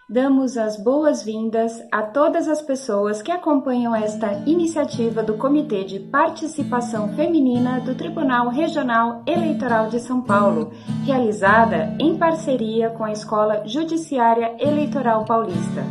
Damos as boas-vindas a todas as pessoas que acompanham esta iniciativa do Comitê de Participação Feminina do Tribunal Regional Eleitoral de São Paulo, realizada em parceria com a Escola Judiciária Eleitoral Paulista.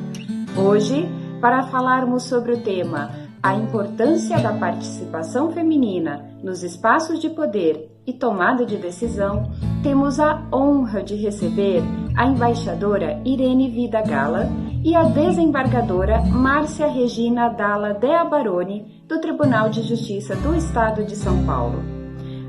Hoje, para falarmos sobre o tema A importância da participação feminina nos espaços de poder e tomada de decisão, temos a honra de receber a embaixadora Irene Vida Gala e a desembargadora Márcia Regina Dalla Dea Baroni, do Tribunal de Justiça do Estado de São Paulo.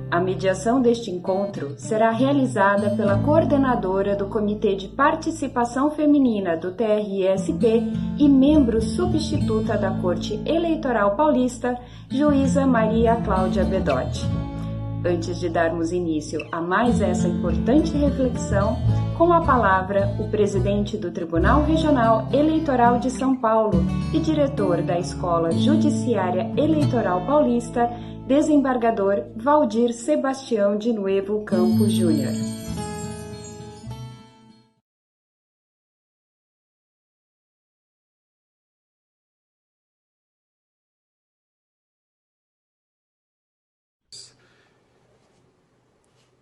A mediação deste encontro será realizada pela coordenadora do Comitê de Participação Feminina do TRSP e membro substituta da Corte Eleitoral Paulista, juíza Maria Cláudia Bedotti. Antes de darmos início a mais essa importante reflexão, com a palavra o presidente do Tribunal Regional Eleitoral de São Paulo e diretor da Escola Judiciária Eleitoral Paulista, desembargador Valdir Sebastião de Nuevo Campos Júnior.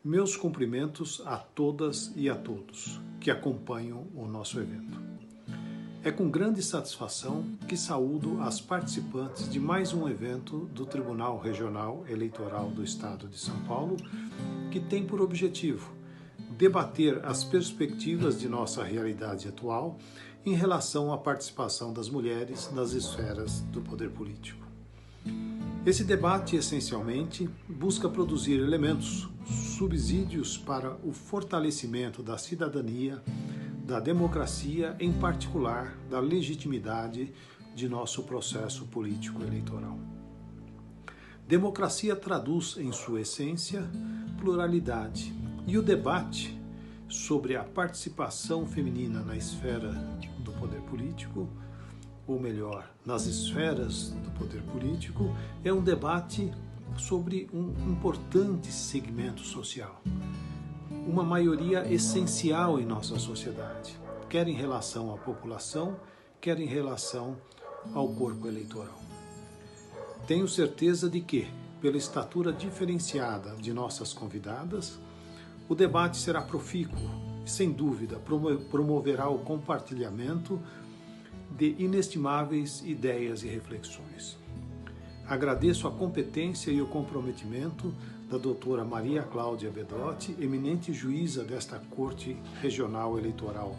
Meus cumprimentos a todas e a todos que acompanham o nosso evento. É com grande satisfação que saúdo as participantes de mais um evento do Tribunal Regional Eleitoral do Estado de São Paulo, que tem por objetivo debater as perspectivas de nossa realidade atual em relação à participação das mulheres nas esferas do poder político. Esse debate, essencialmente, busca produzir elementos, subsídios para o fortalecimento da cidadania, da democracia, em particular da legitimidade de nosso processo político eleitoral. Democracia traduz, em sua essência, pluralidade, e o debate sobre a participação feminina na esfera do poder político, ou melhor, nas esferas do poder político, é um debate sobre um importante segmento social, uma maioria essencial em nossa sociedade, quer em relação à população, quer em relação ao corpo eleitoral. Tenho certeza de que, pela estatura diferenciada de nossas convidadas, o debate será profícuo e, sem dúvida, promoverá o compartilhamento de inestimáveis ideias e reflexões. Agradeço a competência e o comprometimento da doutora Maria Cláudia Bedotti, eminente juíza desta Corte Regional Eleitoral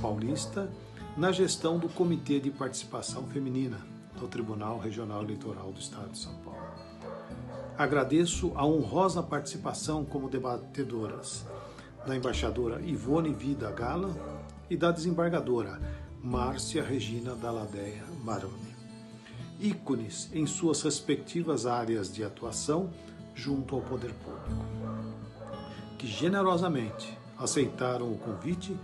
Paulista, na gestão do Comitê de Participação Feminina do Tribunal Regional Eleitoral do Estado de São Paulo. Agradeço a honrosa participação como debatedoras da embaixadora Ivone Vida Gala e da desembargadora Márcia Regina Dalla Dea Baroni, ícones em suas respectivas áreas de atuação junto ao poder público, que generosamente aceitaram o convite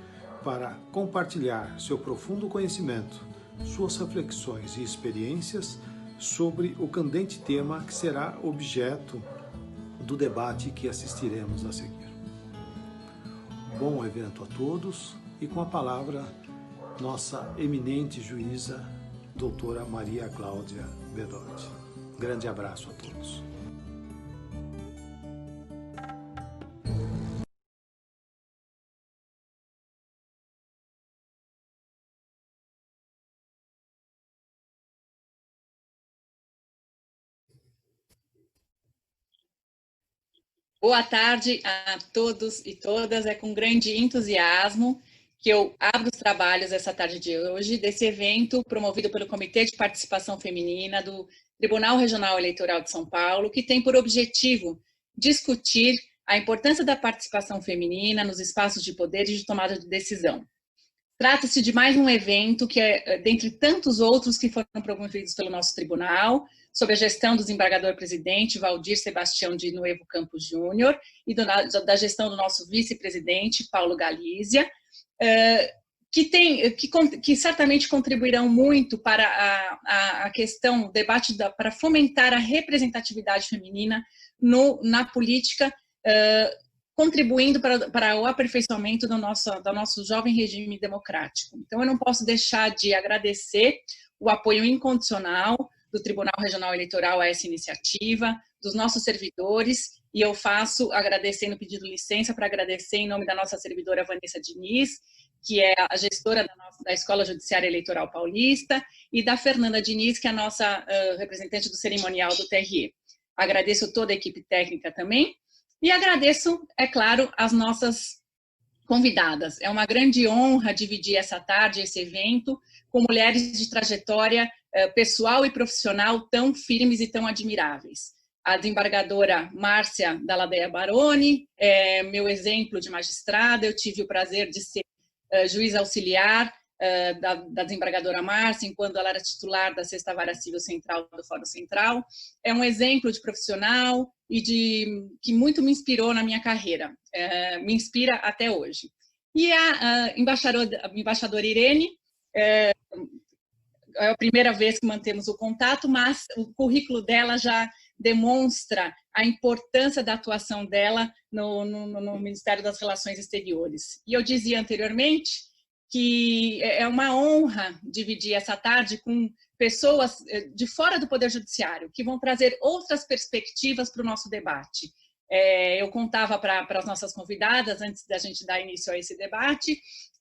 para compartilhar seu profundo conhecimento, suas reflexões e experiências sobre o candente tema que será objeto do debate que assistiremos a seguir. Bom evento a todos e com a palavra nossa eminente juíza, doutora Maria Cláudia Bedotti. Grande abraço a todos. Boa tarde a todos e todas. É com grande entusiasmo que eu abro os trabalhos essa tarde de hoje, desse evento promovido pelo Comitê de Participação Feminina do Tribunal Regional Eleitoral de São Paulo, que tem por objetivo discutir a importância da participação feminina nos espaços de poder e de tomada de decisão. Trata-se de mais um evento que é, dentre tantos outros que foram promovidos pelo nosso tribunal, sob a gestão do desembargador-presidente Valdir Sebastião de Nuevo Campos Júnior e da gestão do nosso vice-presidente Paulo Galizia, que certamente contribuirão muito para a questão, o debate para fomentar a representatividade feminina na política, contribuindo para o aperfeiçoamento do nosso jovem regime democrático. Então, eu não posso deixar de agradecer o apoio incondicional do Tribunal Regional Eleitoral a essa iniciativa, dos nossos servidores, e eu faço agradecendo, pedindo licença para agradecer em nome da nossa servidora Vanessa Diniz, que é a gestora da Escola Judiciária Eleitoral Paulista, e da Fernanda Diniz, que é a nossa representante do cerimonial do TRE. Agradeço toda a equipe técnica também, e agradeço, é claro, as nossas convidadas. É uma grande honra dividir essa tarde, esse evento, com mulheres de trajetória pessoal e profissional tão firmes e tão admiráveis. A desembargadora Márcia Dalladea Baroni é meu exemplo de magistrada. Eu tive o prazer de ser juiz auxiliar da desembargadora Márcia, enquanto ela era titular da 6ª Vara Civil Central do Fórum Central. É um exemplo de profissional e que muito me inspirou na minha carreira, me inspira até hoje. E a embaixadora Irene, é a primeira vez que mantemos o contato, mas o currículo dela já demonstra a importância da atuação dela no Ministério das Relações Exteriores. E eu dizia anteriormente que é uma honra dividir essa tarde com pessoas de fora do Poder Judiciário, que vão trazer outras perspectivas para o nosso debate. Eu contava para as nossas convidadas, antes da gente dar início a esse debate,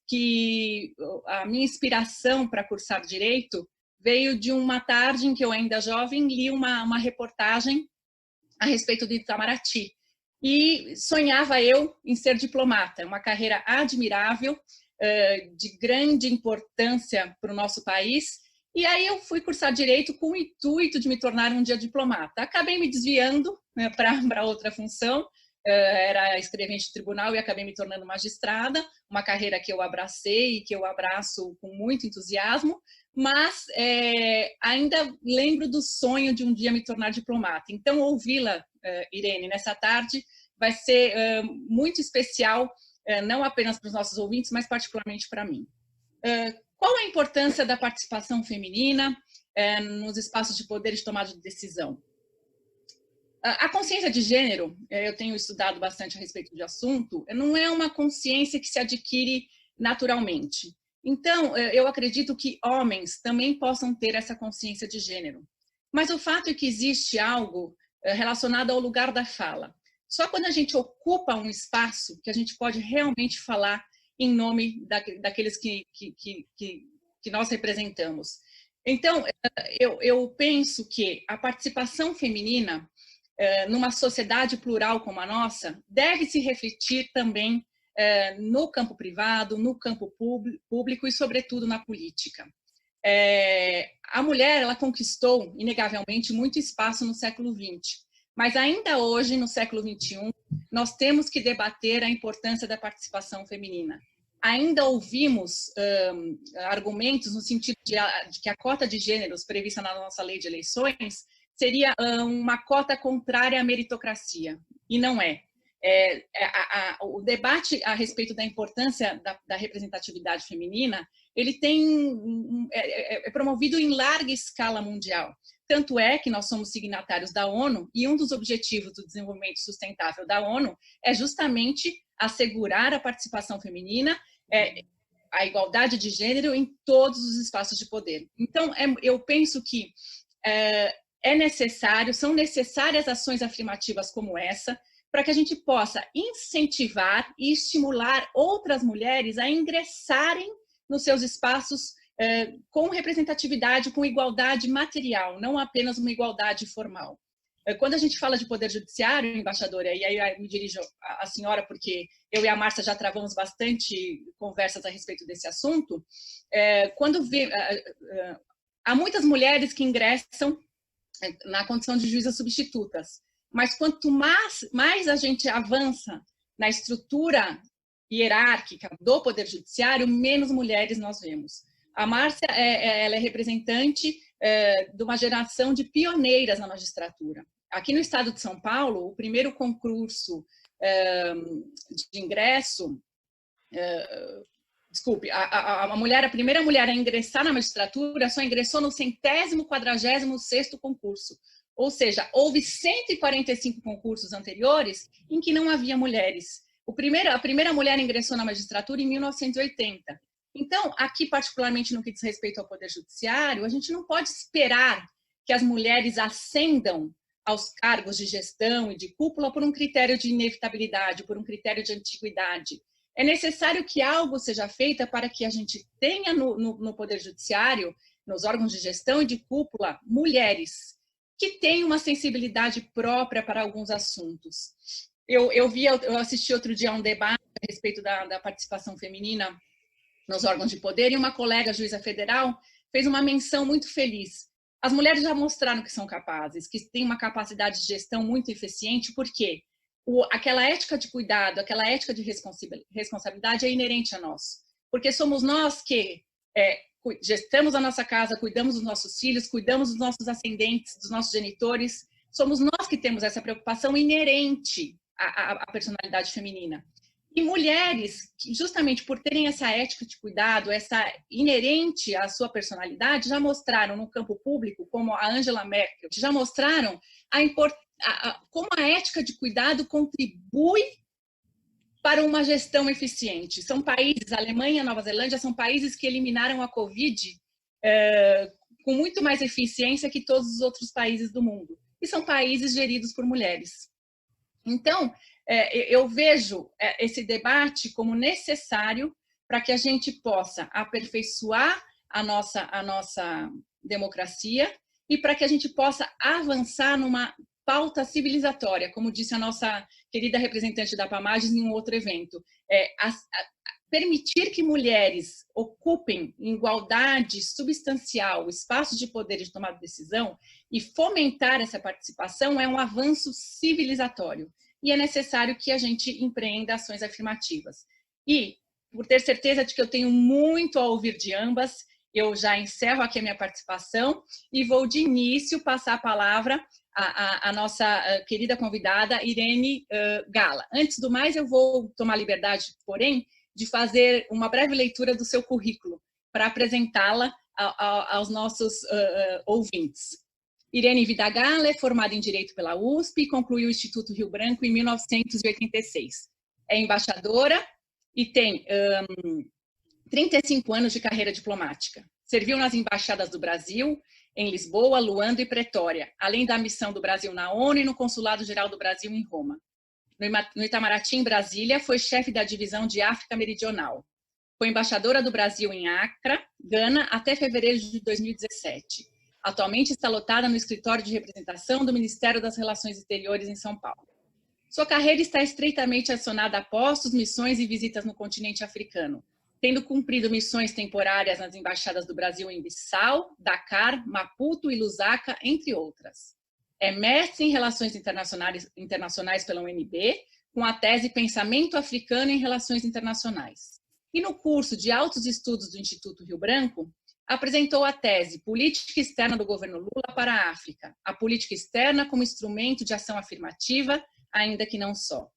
que a minha inspiração para cursar Direito veio de uma tarde em que eu, ainda jovem, li uma reportagem a respeito do Itamaraty. E sonhava eu em ser diplomata, uma carreira admirável, de grande importância para o nosso país. E aí eu fui cursar Direito com o intuito de me tornar um dia diplomata. Acabei me desviando, né, para outra função, era escrevente de tribunal e acabei me tornando magistrada, uma carreira que eu abracei e que eu abraço com muito entusiasmo, mas ainda lembro do sonho de um dia me tornar diplomata. Então, ouvi-la, Irene, nessa tarde, vai ser muito especial, não apenas para os nossos ouvintes, mas particularmente para mim. Qual a importância da participação feminina nos espaços de poder e de tomada de decisão? A consciência de gênero, eu tenho estudado bastante a respeito do assunto, não é uma consciência que se adquire naturalmente. Então, eu acredito que homens também possam ter essa consciência de gênero. Mas o fato é que existe algo relacionado ao lugar da fala. Só quando a gente ocupa um espaço que a gente pode realmente falar em nome daqueles que nós representamos. Então, eu penso que a participação feminina numa sociedade plural como a nossa, deve se refletir também no campo privado, no campo público e, sobretudo, na política. A mulher, ela conquistou, inegavelmente, muito espaço no século XX, mas ainda hoje, no século XXI, nós temos que debater a importância da participação feminina. Ainda ouvimos argumentos no sentido de que a cota de gêneros prevista na nossa lei de eleições seria uma cota contrária à meritocracia, e não é. O debate a respeito da importância da representatividade feminina, ele é promovido em larga escala mundial. Tanto é que nós somos signatários da ONU, e um dos objetivos do desenvolvimento sustentável da ONU é justamente assegurar a participação feminina, a igualdade de gênero em todos os espaços de poder. Então, eu penso que são necessárias ações afirmativas como essa, para que a gente possa incentivar e estimular outras mulheres a ingressarem nos seus espaços com representatividade, com igualdade material, não apenas uma igualdade formal. Quando a gente fala de poder judiciário, embaixadora, e aí eu me dirijo à senhora, porque eu e a Márcia já travamos bastante conversas a respeito desse assunto, há muitas mulheres que ingressam na condição de juízas substitutas, mas quanto mais a gente avança na estrutura hierárquica do Poder Judiciário, menos mulheres nós vemos. A Márcia ela é representante de uma geração de pioneiras na magistratura. Aqui no estado de São Paulo, o primeiro concurso de ingresso, a primeira mulher a ingressar na magistratura só ingressou no 146º concurso. Ou seja, houve 145 concursos anteriores em que não havia mulheres. A primeira mulher ingressou na magistratura em 1980. Então, aqui, particularmente no que diz respeito ao Poder Judiciário, a gente não pode esperar que as mulheres ascendam aos cargos de gestão e de cúpula por um critério de inevitabilidade, por um critério de antiguidade. É necessário que algo seja feito para que a gente tenha no Poder Judiciário, nos órgãos de gestão e de cúpula, mulheres que têm uma sensibilidade própria para alguns assuntos. Eu assisti outro dia a um debate a respeito da participação feminina nos órgãos de poder, e uma colega juíza federal fez uma menção muito feliz. As mulheres já mostraram que são capazes, que têm uma capacidade de gestão muito eficiente, porque aquela ética de cuidado, aquela ética de responsabilidade é inerente a nós. Porque somos nós que gestamos a nossa casa, cuidamos dos nossos filhos, cuidamos dos nossos ascendentes, dos nossos genitores. Somos nós que temos essa preocupação inerente à personalidade feminina. E mulheres, justamente por terem essa ética de cuidado, essa inerente à sua personalidade, já mostraram no campo público, como a Angela Merkel, já mostraram como a ética de cuidado contribui para uma gestão eficiente. São países, a Alemanha e a Nova Zelândia, são países que eliminaram a Covid com muito mais eficiência que todos os outros países do mundo. E são países geridos por mulheres. Então, eu vejo esse debate como necessário para que a gente possa aperfeiçoar a nossa democracia e para que a gente possa avançar numa pauta civilizatória, como disse a nossa querida representante da Pamages em um outro evento. Permitir que mulheres ocupem em igualdade substancial o espaço de poder de tomar decisão e fomentar essa participação é um avanço civilizatório. E é necessário que a gente empreenda ações afirmativas. E, por ter certeza de que eu tenho muito a ouvir de ambas, eu já encerro aqui a minha participação e vou, de início, passar a palavra à nossa querida convidada, Irene Gala. Antes do mais, eu vou tomar liberdade, porém, de fazer uma breve leitura do seu currículo, para apresentá-la aos nossos ouvintes. Irene Vidagala é formada em Direito pela USP e concluiu o Instituto Rio Branco em 1986. É embaixadora e tem 35 anos de carreira diplomática. Serviu nas embaixadas do Brasil, em Lisboa, Luanda e Pretória, além da missão do Brasil na ONU e no Consulado-Geral do Brasil em Roma. No Itamaraty, em Brasília, foi chefe da divisão de África Meridional. Foi embaixadora do Brasil em Accra, Gana, até fevereiro de 2017. Atualmente está lotada no escritório de representação do Ministério das Relações Exteriores em São Paulo. Sua carreira está estreitamente acionada a postos, missões e visitas no continente africano, tendo cumprido missões temporárias nas embaixadas do Brasil em Bissau, Dakar, Maputo e Lusaka, entre outras. É mestre em Relações Internacionais pela UNB, com a tese Pensamento Africano em Relações Internacionais. E no curso de Altos Estudos do Instituto Rio Branco, apresentou a tese Política Externa do Governo Lula para a África, a política externa como instrumento de ação afirmativa, ainda que não só.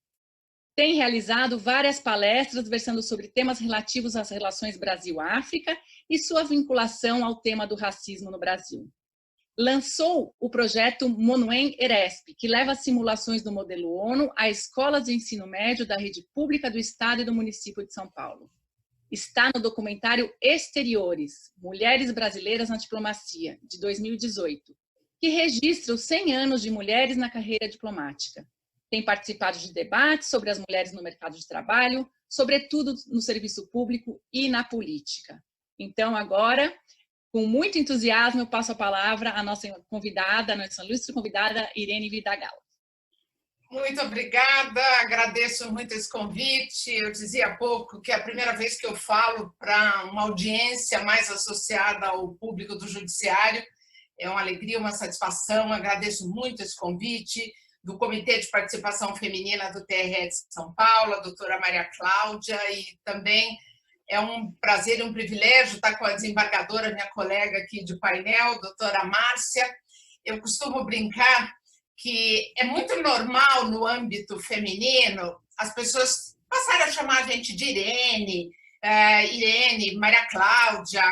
Tem realizado várias palestras versando sobre temas relativos às relações Brasil-África e sua vinculação ao tema do racismo no Brasil. Lançou o projeto Monuen Eresp, que leva simulações do modelo ONU a escolas de ensino médio da rede pública do Estado e do município de São Paulo. Está no documentário Exteriores, Mulheres Brasileiras na Diplomacia, de 2018, que registra os 100 anos de mulheres na carreira diplomática. Tem participado de debates sobre as mulheres no mercado de trabalho, sobretudo no serviço público e na política. Então, agora, com muito entusiasmo, eu passo a palavra à nossa convidada, a nossa ilustre convidada, Irene Vidagala. Muito obrigada, agradeço muito esse convite. Eu dizia há pouco que é a primeira vez que eu falo para uma audiência mais associada ao público do Judiciário. É uma alegria, uma satisfação, agradeço muito esse convite do Comitê de Participação Feminina do TRE de São Paulo, a doutora Maria Cláudia, e também é um prazer e um privilégio estar com a desembargadora, minha colega aqui de painel, doutora Márcia. Eu costumo brincar que é muito normal no âmbito feminino as pessoas passarem a chamar a gente de Irene, Maria Cláudia,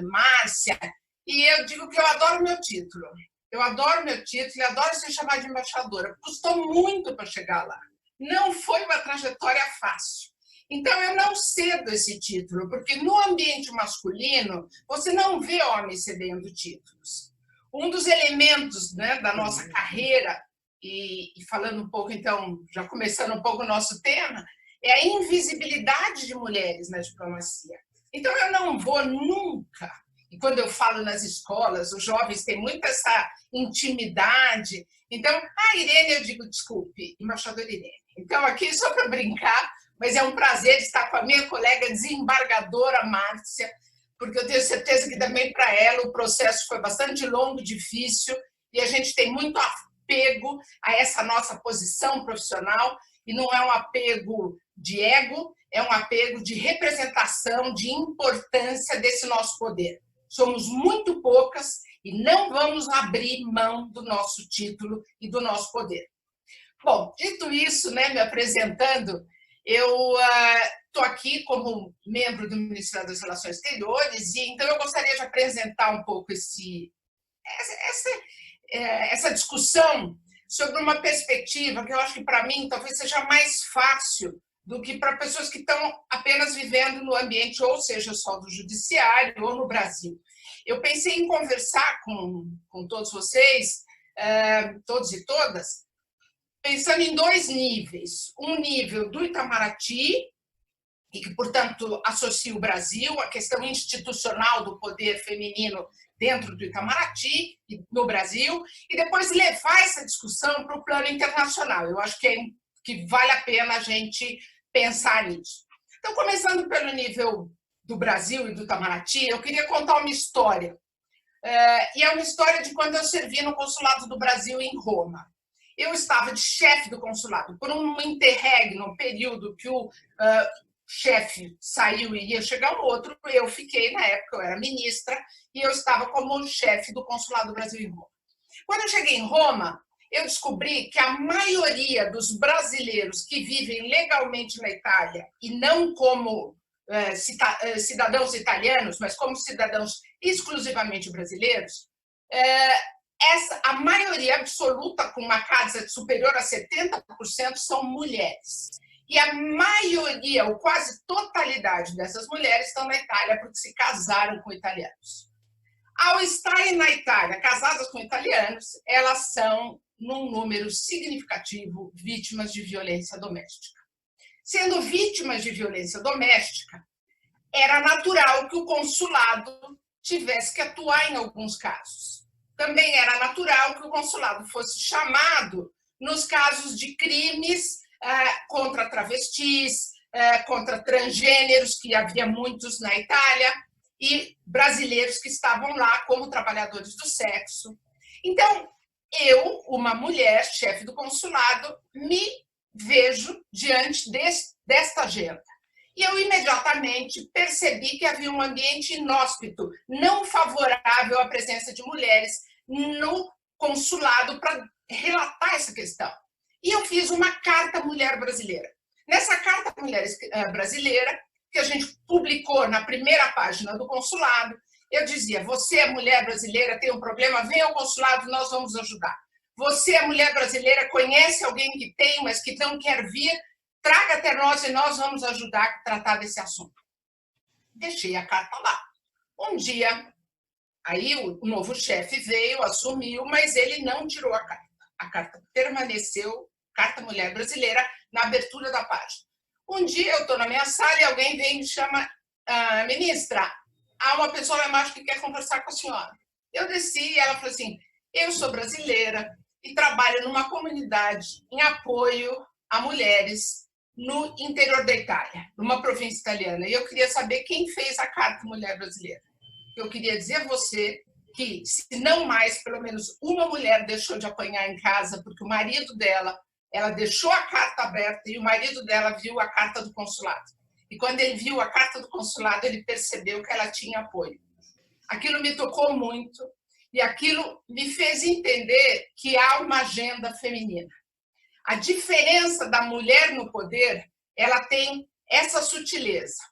Márcia, e eu digo que eu adoro meu título. Eu adoro meu título e adoro ser chamada de embaixadora. Custou muito para chegar lá. não foi uma trajetória fácil. Então, eu não cedo esse título, porque no ambiente masculino, você não vê homens cedendo títulos. Um dos elementos, né, da nossa carreira, e falando um pouco, então, já começando um pouco o nosso tema, é a invisibilidade de mulheres na diplomacia. Então, eu não vou nunca, e quando eu falo nas escolas, os jovens têm muito essa intimidade. Então, Irene, eu digo, desculpe, embaixadora Irene. Então, aqui só para brincar, mas é um prazer estar com a minha colega desembargadora Márcia, porque eu tenho certeza que também para ela o processo foi bastante longo, difícil, e a gente tem muito apego a essa nossa posição profissional, e não é um apego de ego, é um apego de representação, de importância desse nosso poder. Somos muito poucas e não vamos abrir mão do nosso título e do nosso poder. Bom, dito isso, né, me apresentando, eu estou aqui como membro do Ministério das Relações Exteriores, e então eu gostaria de apresentar um pouco essa discussão sobre uma perspectiva que eu acho que, para mim, talvez seja mais fácil do que para pessoas que estão apenas vivendo no ambiente, ou seja, só do judiciário ou no Brasil. Eu pensei em conversar com todos vocês, todos e todas, pensando em dois níveis. Um nível do Itamaraty, e que, portanto, associa o Brasil, a questão institucional do poder feminino dentro do Itamaraty, no Brasil, e depois levar essa discussão para o plano internacional. Eu acho que vale a pena a gente pensar nisso. Então, começando pelo nível do Brasil e do Itamaraty, eu queria contar uma história. E é uma história de quando eu servi no Consulado do Brasil em Roma. Eu estava de chefe do consulado por um interregno, um período que o chefe saiu e ia chegar um outro. Eu fiquei, na época, eu era ministra, e eu estava como chefe do Consulado do Brasil em Roma. Quando eu cheguei em Roma, eu descobri que a maioria dos brasileiros que vivem legalmente na Itália, e não como cidadãos italianos, mas como cidadãos exclusivamente brasileiros, a maioria absoluta, com uma casa superior a 70%, são mulheres. E a maioria, ou quase totalidade dessas mulheres estão na Itália porque se casaram com italianos. Ao estarem na Itália casadas com italianos, elas são, num número significativo, vítimas de violência doméstica. Sendo vítimas de violência doméstica, era natural que o consulado tivesse que atuar em alguns casos. Também era natural que o consulado fosse chamado nos casos de crimes contra travestis, contra transgêneros, que havia muitos na Itália, e brasileiros que estavam lá como trabalhadores do sexo. Então, eu, uma mulher, chefe do consulado, me vejo diante desta agenda. E eu imediatamente percebi que havia um ambiente inóspito, não favorável à presença de mulheres no consulado para relatar essa questão. E eu fiz uma Carta Mulher Brasileira. Nessa Carta Mulher Brasileira, que a gente publicou na primeira página do consulado, eu dizia: você é mulher brasileira, tem um problema, vem ao consulado, nós vamos ajudar. Você é mulher brasileira, conhece alguém que tem, mas que não quer vir, traga até nós e nós vamos ajudar a tratar desse assunto. Deixei a carta lá. Um dia, aí o novo chefe veio, assumiu, mas ele não tirou a carta. A carta permaneceu, Carta Mulher Brasileira, na abertura da página. Um dia eu estou na minha sala e alguém vem e me chama: ministra, há uma pessoa lá embaixo que quer conversar com a senhora. Eu desci e ela falou assim: eu sou brasileira e trabalho numa comunidade em apoio a mulheres no interior da Itália, numa província italiana. E eu queria saber quem fez a Carta Mulher Brasileira. Eu queria dizer a você que, se não mais, pelo menos uma mulher deixou de apanhar em casa porque o marido dela, ela deixou a carta aberta e o marido dela viu a carta do consulado. E quando ele viu a carta do consulado, ele percebeu que ela tinha apoio. Aquilo me tocou muito e aquilo me fez entender que há uma agenda feminina. A diferença da mulher no poder, ela tem essa sutileza.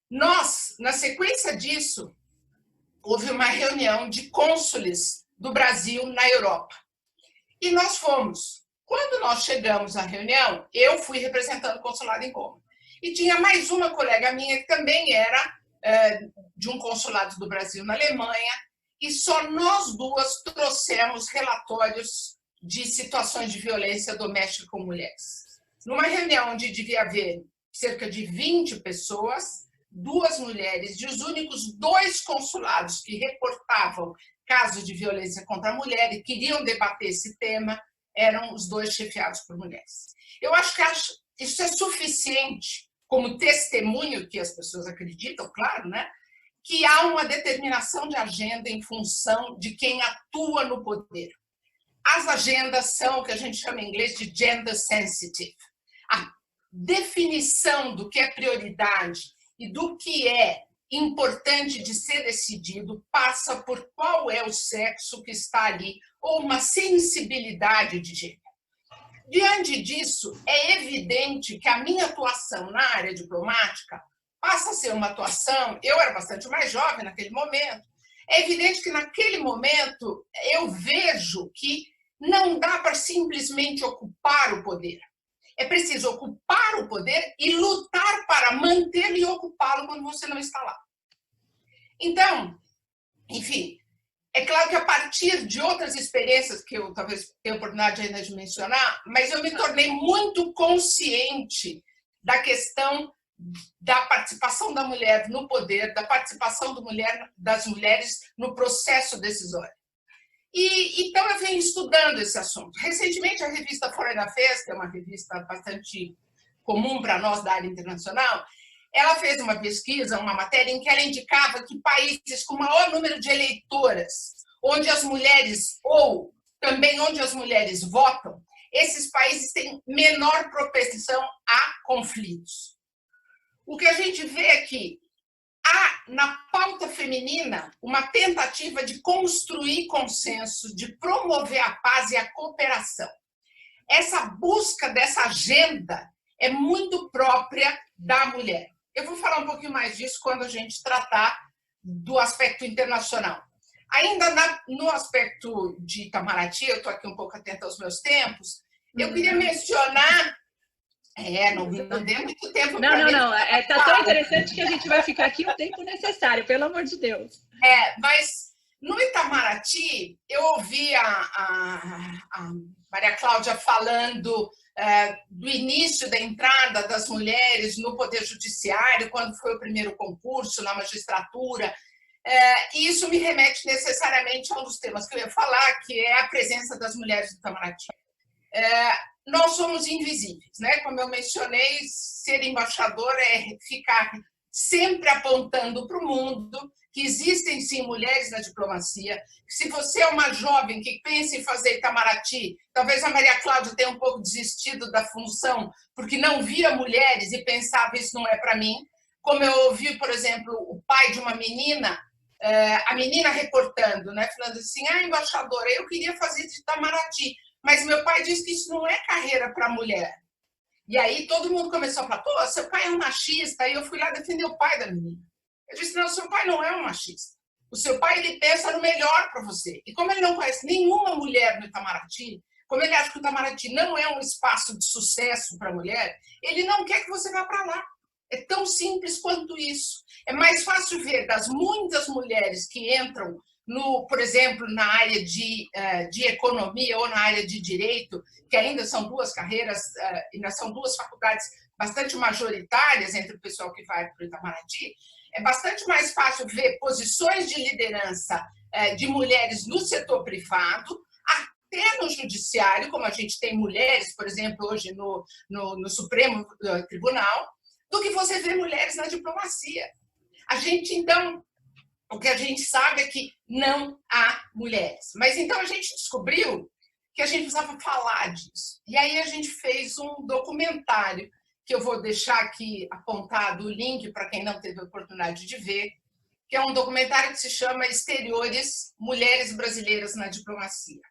Nós, na sequência disso, houve uma reunião de cônsules do Brasil na Europa. E nós fomos Quando nós chegamos à reunião, eu fui representando o consulado em Roma. E tinha mais uma colega minha que também era de um consulado do Brasil na Alemanha, e só nós duas trouxemos relatórios de situações de violência doméstica com mulheres. Numa reunião onde devia haver cerca de 20 pessoas, 2 mulheres, e os únicos 2 consulados que reportavam casos de violência contra a mulher e queriam debater esse tema eram os 2 chefiados por mulheres. Eu acho que isso é suficiente como testemunho, que as pessoas acreditam, claro, né? Que há uma determinação de agenda em função de quem atua no poder. As agendas são o que a gente chama em inglês de gender sensitive. A definição do que é prioridade e do que é importante de ser decidido passa por qual é o sexo que está ali, ou uma sensibilidade de gênero. Diante disso, é evidente que a minha atuação na área diplomática passa a ser uma atuação, eu era bastante mais jovem naquele momento, é evidente que naquele momento eu vejo que não dá para simplesmente ocupar o poder. É preciso ocupar o poder e lutar para mantê-lo e ocupá-lo quando você não está lá. Então, enfim, é claro que a partir de outras experiências que eu talvez tenha oportunidade ainda de mencionar, mas eu me tornei muito consciente da questão da participação da mulher no poder, da participação das mulheres no processo decisório. E então eu venho estudando esse assunto. Recentemente, a revista Foreign Affairs, que é uma revista bastante comum para nós da área internacional, ela fez uma pesquisa, uma matéria em que ela indicava que países com maior número de eleitoras, onde as mulheres, ou também onde as mulheres votam, esses países têm menor propensão a conflitos. O que a gente vê é que há na pauta feminina uma tentativa de construir consenso, de promover a paz e a cooperação. Essa busca dessa agenda é muito própria da mulher. Eu vou falar um pouquinho mais disso quando a gente tratar do aspecto internacional. Ainda no aspecto de Itamaraty, eu estou aqui um pouco atenta aos meus tempos, eu queria mencionar... não deu muito tempo. Não. Está tão interessante que a gente vai ficar aqui o tempo necessário, pelo amor de Deus. Mas no Itamaraty, eu ouvi a Maria Cláudia falando do início da entrada das mulheres no Poder Judiciário, quando foi o primeiro concurso na magistratura. E isso me remete necessariamente a um dos temas que eu ia falar, que é a presença das mulheres no Itamaraty. Nós somos invisíveis, né? Como eu mencionei, ser embaixador é ficar sempre apontando para o mundo que existem sim mulheres na diplomacia. Se você é uma jovem que pensa em fazer Itamaraty, talvez a Maria Cláudia tenha um pouco desistido da função porque não via mulheres e pensava isso não é para mim. Como eu ouvi, por exemplo, o pai de uma menina, a menina reportando, né, falando assim: embaixadora, eu queria fazer de Itamaraty, mas meu pai disse que isso não é carreira para mulher. E aí todo mundo começou a falar: pô, seu pai é um machista. Aí eu fui lá defender o pai da menina. Eu disse: não, seu pai não é um machista. O seu pai, ele pensa no melhor para você. E como ele não conhece nenhuma mulher no Itamaraty, como ele acha que o Itamaraty não é um espaço de sucesso para mulher, ele não quer que você vá para lá. É tão simples quanto isso. É mais fácil ver das muitas mulheres que entram, por exemplo, na área de economia ou na área de direito, que ainda são 2 carreiras, ainda são 2 faculdades bastante majoritárias entre o pessoal que vai para o Itamaraty. É bastante mais fácil ver posições de liderança de mulheres no setor privado, até no judiciário, como a gente tem mulheres, por exemplo, hoje no Supremo Tribunal, do que você vê mulheres na diplomacia. Então, o que a gente sabe é que não há mulheres. Mas então a gente descobriu que a gente precisava falar disso. E aí a gente fez um documentário, que eu vou deixar aqui apontado o link para quem não teve a oportunidade de ver, que é um documentário que se chama Exteriores, Mulheres Brasileiras na Diplomacia.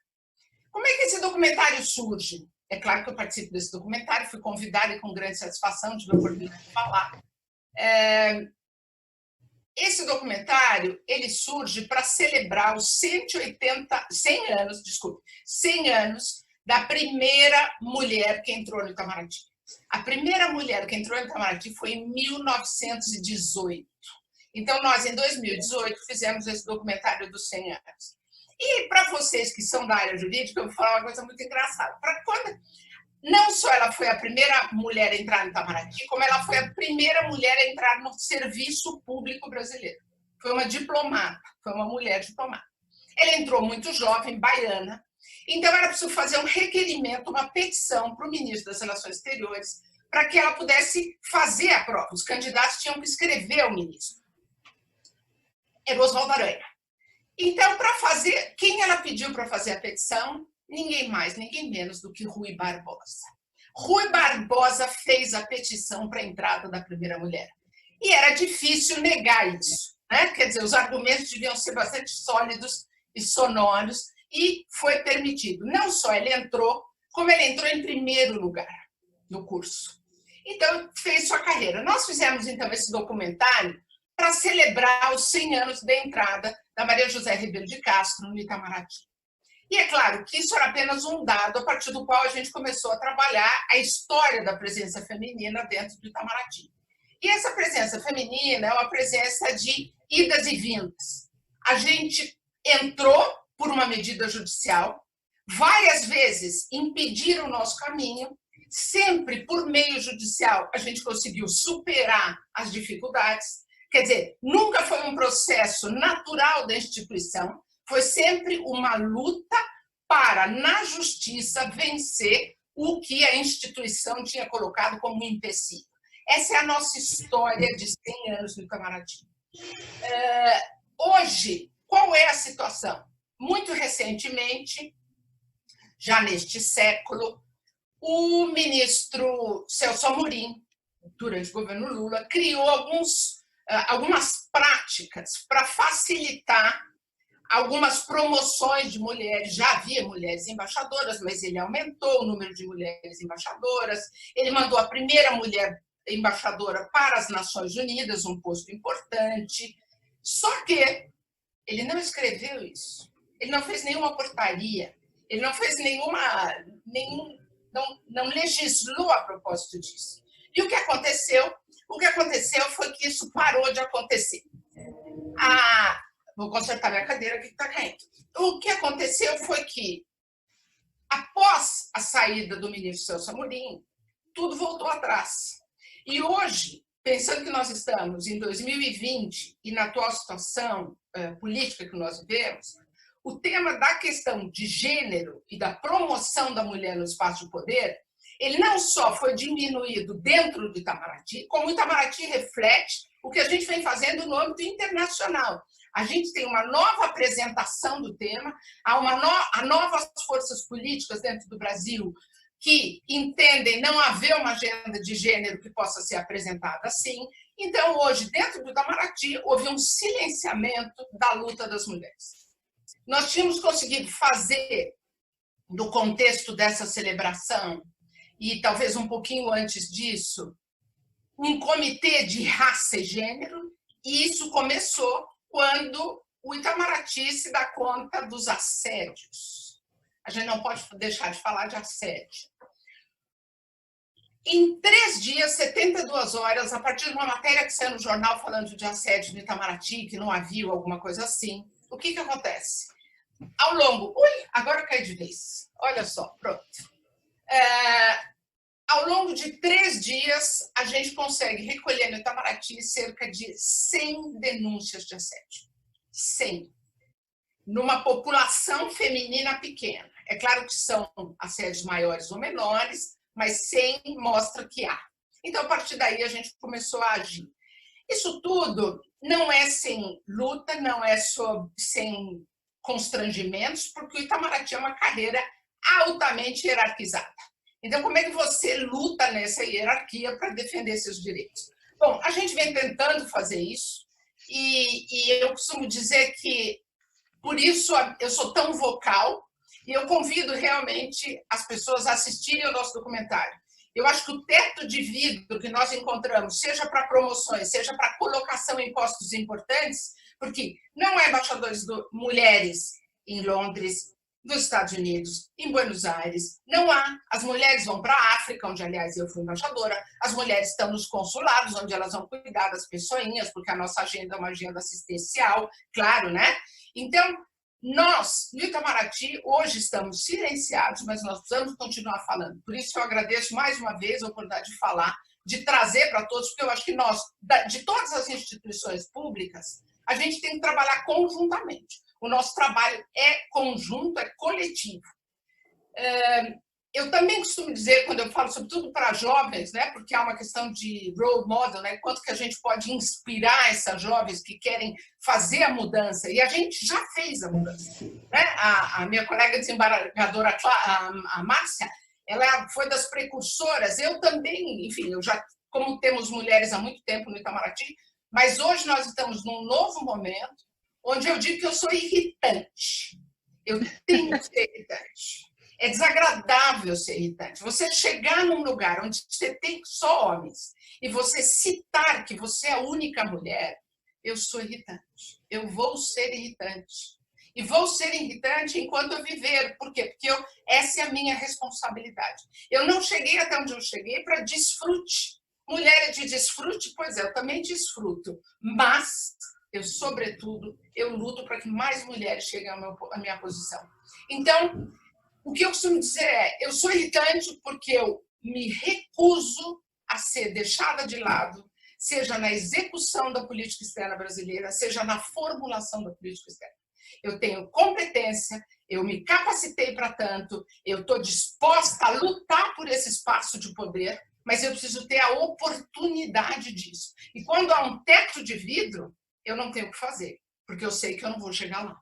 Como é que esse documentário surge? É claro que eu participo desse documentário, fui convidada e com grande satisfação tive a oportunidade de falar. Esse documentário, ele surge para celebrar os 100 anos da primeira mulher que entrou no Itamaraty. A primeira mulher que entrou no Itamaraty foi em 1918. Então, nós, em 2018, fizemos esse documentário dos 100 anos. E, para vocês que são da área jurídica, eu vou falar uma coisa muito engraçada. Não só ela foi a primeira mulher a entrar no Itamaraty, como ela foi a primeira mulher a entrar no serviço público brasileiro. Foi uma diplomata, foi uma mulher diplomata. Ela entrou muito jovem, baiana, então era preciso fazer um requerimento, uma petição para o ministro das Relações Exteriores para que ela pudesse fazer a prova. Os candidatos tinham que escrever ao ministro. Era Oswaldo Aranha. Então, para fazer, quem ela pediu para fazer a petição? Ninguém mais, ninguém menos do que Rui Barbosa. Rui Barbosa fez a petição para a entrada da primeira mulher. E era difícil negar isso, né? Quer dizer, os argumentos deviam ser bastante sólidos e sonoros, e foi permitido. Não só ele entrou, como ele entrou em primeiro lugar no curso. Então, fez sua carreira. Nós fizemos, então, esse documentário para celebrar os 100 anos da entrada da Maria José Ribeiro de Castro no Itamaraty. E é claro que isso era apenas um dado a partir do qual a gente começou a trabalhar a história da presença feminina dentro do Itamaraty. E essa presença feminina é uma presença de idas e vindas. A gente entrou por uma medida judicial, várias vezes impediram o nosso caminho, sempre por meio judicial a gente conseguiu superar as dificuldades. Quer dizer, nunca foi um processo natural da instituição, foi sempre uma luta para, na justiça, vencer o que a instituição tinha colocado como um empecilho. Essa é a nossa história de 100 anos no Itamaraty. Hoje, qual é a situação? Muito recentemente, já neste século, o ministro Celso Amorim, durante o governo Lula, criou algumas práticas para facilitar algumas promoções de mulheres. Já havia mulheres embaixadoras, mas ele aumentou o número de mulheres embaixadoras. Ele mandou a primeira mulher embaixadora para as Nações Unidas, um posto importante. Só que ele não escreveu isso. Ele não fez nenhuma portaria. Ele não fez não legislou a propósito disso. E o que aconteceu? O que aconteceu foi que isso parou de acontecer. Vou consertar minha cadeira que está caindo. O que aconteceu foi que, após a saída do ministro Celso Amorim, tudo voltou atrás. E hoje, pensando que nós estamos em 2020 e na atual situação política que nós vivemos, o tema da questão de gênero e da promoção da mulher no espaço de poder, ele não só foi diminuído dentro do Itamaraty, como o Itamaraty reflete o que a gente vem fazendo no âmbito internacional. A gente tem uma nova apresentação do tema, há novas forças políticas dentro do Brasil que entendem não haver uma agenda de gênero que possa ser apresentada assim. Então, hoje, dentro do Itamaraty, houve um silenciamento da luta das mulheres. Nós tínhamos conseguido fazer, no contexto dessa celebração, e talvez um pouquinho antes disso, um comitê de raça e gênero, e isso começou quando o Itamaraty se dá conta dos assédios. A gente não pode deixar de falar de assédio. Em 3 dias, 72 horas, a partir de uma matéria que saiu no jornal falando de assédio no Itamaraty, que não havia alguma coisa assim, o que acontece? Ao longo... agora cai de vez. Olha só, pronto. Ao longo de 3 dias, a gente consegue recolher no Itamaraty cerca de 100 denúncias de assédio. 100. Numa população feminina pequena. É claro que são assédios maiores ou menores, mas 100 mostra que há. Então, a partir daí, a gente começou a agir. Isso tudo não é sem luta, não é sem constrangimentos, porque o Itamaraty é uma carreira altamente hierarquizada. Então, como é que você luta nessa hierarquia para defender seus direitos? Bom, a gente vem tentando fazer isso e eu costumo dizer que, por isso, eu sou tão vocal e eu convido realmente as pessoas a assistirem ao nosso documentário. Eu acho que o teto de vidro que nós encontramos, seja para promoções, seja para colocação em postos importantes, porque não há embaixadores mulheres em Londres, nos Estados Unidos, em Buenos Aires, não há. As mulheres vão para a África, onde, aliás, eu fui embaixadora, as mulheres estão nos consulados, onde elas vão cuidar das pessoinhas, porque a nossa agenda é uma agenda assistencial, claro, né? Então, nós, no Itamaraty, hoje estamos silenciados, mas nós precisamos continuar falando. Por isso, eu agradeço mais uma vez a oportunidade de falar, de trazer para todos, porque eu acho que nós, de todas as instituições públicas, a gente tem que trabalhar conjuntamente. O nosso trabalho é conjunto, é coletivo. Eu também costumo dizer, quando eu falo, sobretudo para jovens, né, porque há uma questão de role model, né, quanto que a gente pode inspirar essas jovens que querem fazer a mudança, e a gente já fez a mudança. Né? A minha colega desembargadora, a Márcia, ela foi das precursoras, eu também, enfim, eu já, como temos mulheres há muito tempo no Itamaraty, mas hoje nós estamos num novo momento, onde eu digo que eu sou irritante. Eu tenho que ser irritante. É desagradável ser irritante. Você chegar num lugar onde você tem só homens e você citar que você é a única mulher, eu sou irritante. Eu vou ser irritante. E vou ser irritante enquanto eu viver. Por quê? Porque essa é a minha responsabilidade. Eu não cheguei até onde eu cheguei para desfrute. Mulher é de desfrute? Pois é, eu também desfruto. Mas eu, sobretudo, eu luto para que mais mulheres cheguem à minha posição. Então, o que eu costumo dizer é, eu sou irritante porque eu me recuso a ser deixada de lado, seja na execução da política externa brasileira, seja na formulação da política externa. Eu tenho competência, eu me capacitei para tanto, eu estou disposta a lutar por esse espaço de poder, mas eu preciso ter a oportunidade disso. E quando há um teto de vidro, eu não tenho o que fazer, porque eu sei que eu não vou chegar lá.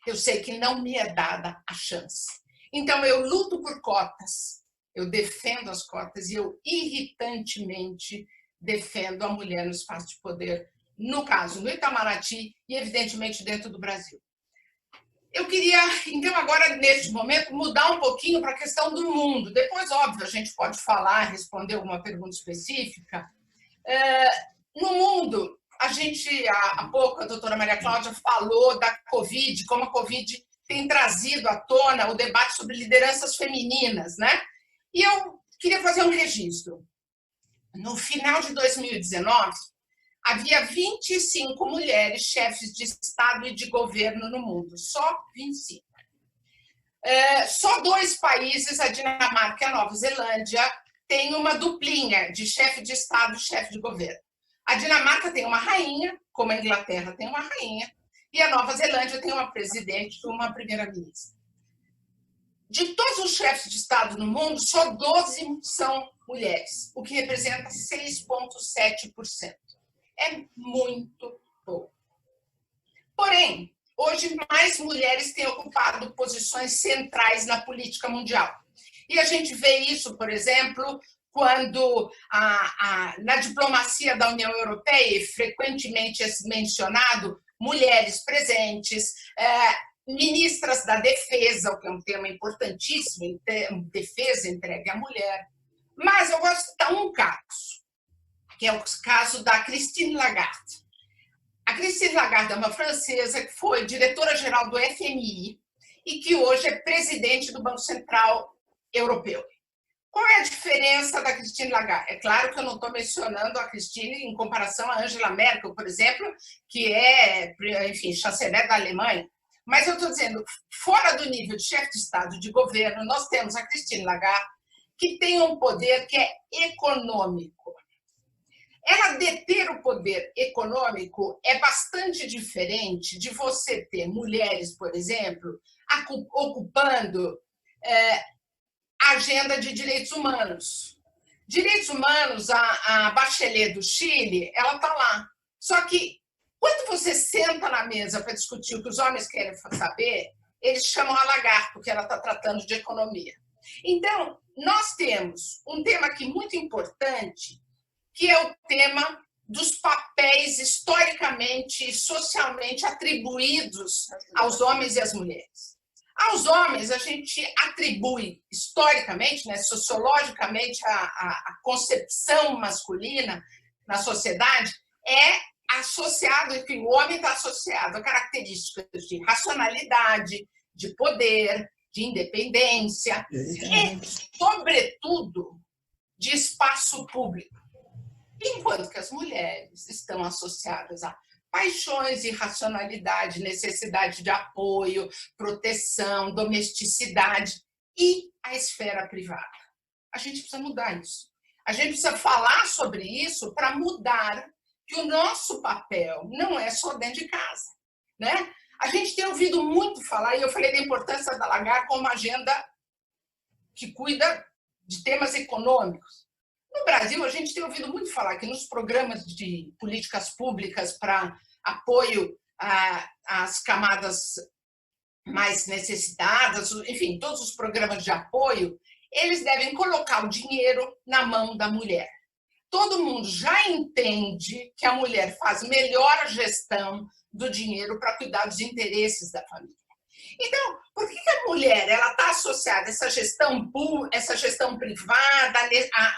Eu sei que não me é dada a chance. Então, eu luto por cotas, eu defendo as cotas e eu irritantemente defendo a mulher no espaço de poder, no caso, no Itamaraty e, evidentemente, dentro do Brasil. Eu queria, então, agora, neste momento, mudar um pouquinho para a questão do mundo. Depois, óbvio, a gente pode falar, responder alguma pergunta específica. No mundo, a gente, há pouco, a doutora Maria Cláudia falou da Covid, como a Covid tem trazido à tona o debate sobre lideranças femininas, né? E eu queria fazer um registro. No final de 2019, havia 25 mulheres chefes de Estado e de governo no mundo, só 25. Só 2 países, a Dinamarca e a Nova Zelândia, têm uma duplinha de chefe de Estado e chefe de governo. A Dinamarca tem uma rainha, como a Inglaterra tem uma rainha, e a Nova Zelândia tem uma presidente e uma primeira-ministra. De todos os chefes de Estado no mundo, só 12 são mulheres, o que representa 6,7%. É muito pouco. Porém, hoje mais mulheres têm ocupado posições centrais na política mundial. E a gente vê isso, por exemplo, quando na diplomacia da União Europeia, frequentemente é mencionado, mulheres presentes, ministras da defesa, o que é um tema importantíssimo, defesa entregue à mulher. Mas eu gosto de citar um caso, que é o caso da Christine Lagarde. A Christine Lagarde é uma francesa que foi diretora-geral do FMI e que hoje é presidente do Banco Central Europeu. Qual é a diferença da Christine Lagarde? É claro que eu não estou mencionando a Christine em comparação a Angela Merkel, por exemplo, que é, enfim, chanceler da Alemanha. Mas eu estou dizendo, fora do nível de chefe de Estado e de governo, nós temos a Christine Lagarde, que tem um poder que é econômico. Ela deter o poder econômico é bastante diferente de você ter mulheres, por exemplo, ocupando a agenda de direitos humanos. Direitos humanos, a Bachelet do Chile, ela está lá. Só que, quando você senta na mesa para discutir o que os homens querem saber, eles chamam a Lagarde, porque ela está tratando de economia. Então, nós temos um tema aqui muito importante, que é o tema dos papéis historicamente e socialmente atribuídos aos homens e às mulheres. Aos homens, a gente atribui historicamente, né, sociologicamente, a concepção masculina na sociedade é associado, enfim, o homem está associado a características de racionalidade, de poder, de independência e, sobretudo, de espaço público. Enquanto que as mulheres estão associadas a paixões, irracionalidade, necessidade de apoio, proteção, domesticidade e a esfera privada. A gente precisa mudar isso. A gente precisa falar sobre isso para mudar que o nosso papel não é só dentro de casa, né? A gente tem ouvido muito falar, e eu falei da importância da Lagarde como agenda que cuida de temas econômicos. No Brasil, a gente tem ouvido muito falar que nos programas de políticas públicas para apoio às camadas mais necessitadas, enfim, todos os programas de apoio, eles devem colocar o dinheiro na mão da mulher. Todo mundo já entende que a mulher faz melhor gestão do dinheiro para cuidar dos interesses da família. Então, por que a mulher está associada a essa gestão privada,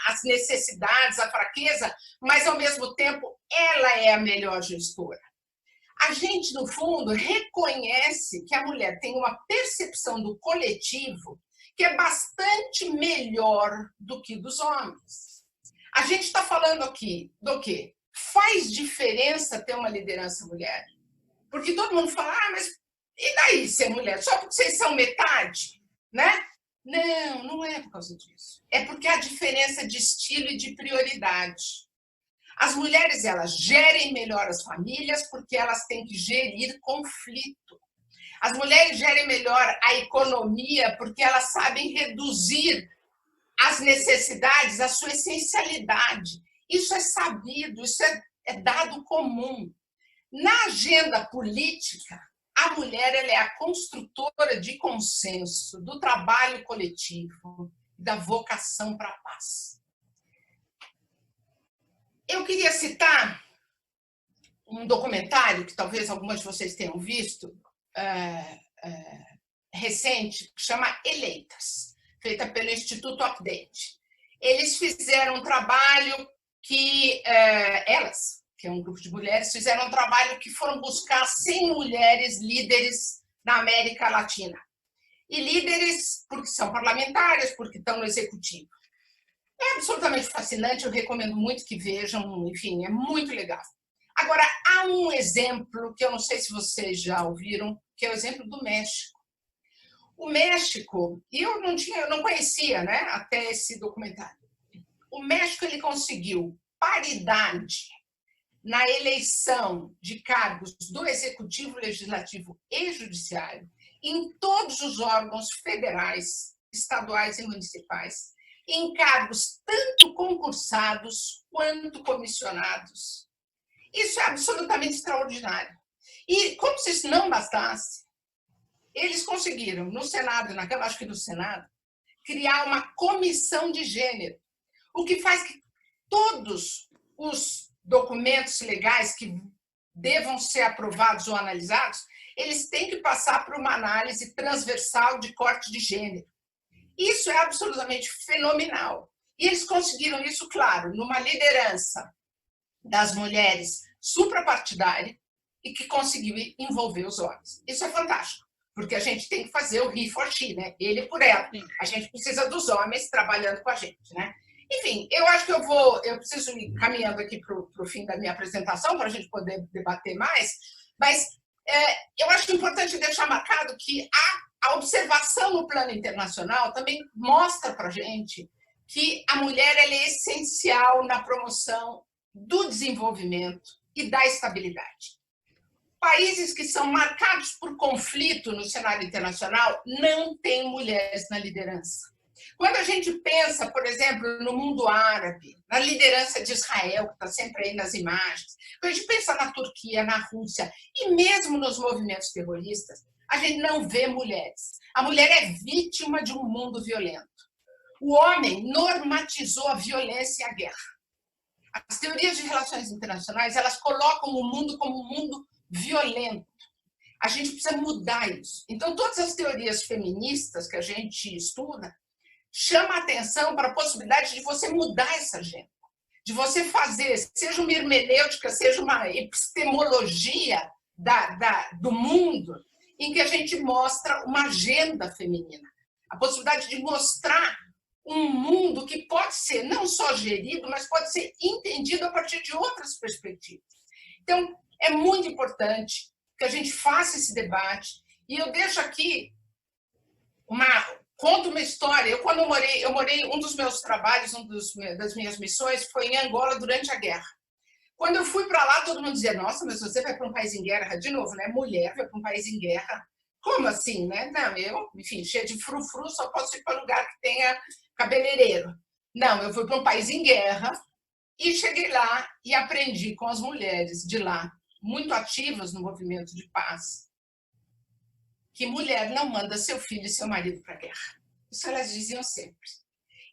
às necessidades, à fraqueza, mas, ao mesmo tempo, ela é a melhor gestora? A gente, no fundo, reconhece que a mulher tem uma percepção do coletivo que é bastante melhor do que dos homens. A gente está falando aqui do quê? Faz diferença ter uma liderança mulher? Porque todo mundo fala, mas e daí ser mulher? Só porque vocês são metade? Né? Não, não é por causa disso. É porque há diferença de estilo e de prioridade. As mulheres, elas gerem melhor as famílias porque elas têm que gerir conflito. As mulheres gerem melhor a economia porque elas sabem reduzir as necessidades, a sua essencialidade. Isso é sabido, isso é dado comum. Na agenda política, a mulher ela é a construtora de consenso, do trabalho coletivo, da vocação para a paz. Eu queria citar um documentário que talvez algumas de vocês tenham visto, recente, que chama Eleitas, feita pelo Instituto Update. Eles fizeram um trabalho que elas, que é um grupo de mulheres, fizeram um trabalho que foram buscar 100 mulheres líderes na América Latina. E líderes porque são parlamentares, porque estão no executivo. É absolutamente fascinante, eu recomendo muito que vejam, enfim, é muito legal. Agora, há um exemplo que eu não sei se vocês já ouviram, que é o exemplo do México. O México, e eu não conhecia, né, até esse documentário. O México ele conseguiu paridade na eleição de cargos do Executivo, Legislativo e Judiciário em todos os órgãos federais, estaduais e municipais, em cargos tanto concursados quanto comissionados. Isso é absolutamente extraordinário. E como se isso não bastasse, eles conseguiram, no Senado, na Câmara, acho que no Senado, criar uma comissão de gênero, o que faz que todos os documentos legais que devam ser aprovados ou analisados, eles têm que passar por uma análise transversal de corte de gênero. Isso é absolutamente fenomenal. E eles conseguiram isso, claro, numa liderança das mulheres suprapartidária e que conseguiu envolver os homens. Isso é fantástico, porque a gente tem que fazer o he for she, né? Ele por ela. A gente precisa dos homens trabalhando com a gente, né? Enfim, eu acho que eu preciso ir caminhando aqui para o fim da minha apresentação, para a gente poder debater mais, mas eu acho importante deixar marcado que a observação no plano internacional também mostra para a gente que a mulher ela é essencial na promoção do desenvolvimento e da estabilidade. Países que são marcados por conflito no cenário internacional não têm mulheres na liderança. Quando a gente pensa, por exemplo, no mundo árabe, na liderança de Israel, que está sempre aí nas imagens, quando a gente pensa na Turquia, na Rússia e mesmo nos movimentos terroristas, a gente não vê mulheres. A mulher é vítima de um mundo violento. O homem normatizou a violência e a guerra. As teorias de relações internacionais, elas colocam o mundo como um mundo violento. A gente precisa mudar isso. Então, todas as teorias feministas que a gente estuda chamam a atenção para a possibilidade de você mudar essa agenda, de você fazer, seja uma hermenêutica, seja uma epistemologia do mundo, em que a gente mostra uma agenda feminina, a possibilidade de mostrar um mundo que pode ser não só gerido, mas pode ser entendido a partir de outras perspectivas. Então, é muito importante que a gente faça esse debate. E eu deixo aqui conto uma história. Quando eu morei, um dos meus trabalhos, das minhas missões foi em Angola durante a guerra. Quando eu fui para lá, todo mundo dizia: nossa, mas você vai para um país em guerra? De novo, né? Mulher vai para um país em guerra. Como assim, né? Não, eu, enfim, cheia de frufru, só posso ir para lugar que tenha cabeleireiro. Não, eu fui para um país em guerra e cheguei lá e aprendi com as mulheres de lá, muito ativas no movimento de paz, que mulher não manda seu filho e seu marido para a guerra. Isso elas diziam sempre.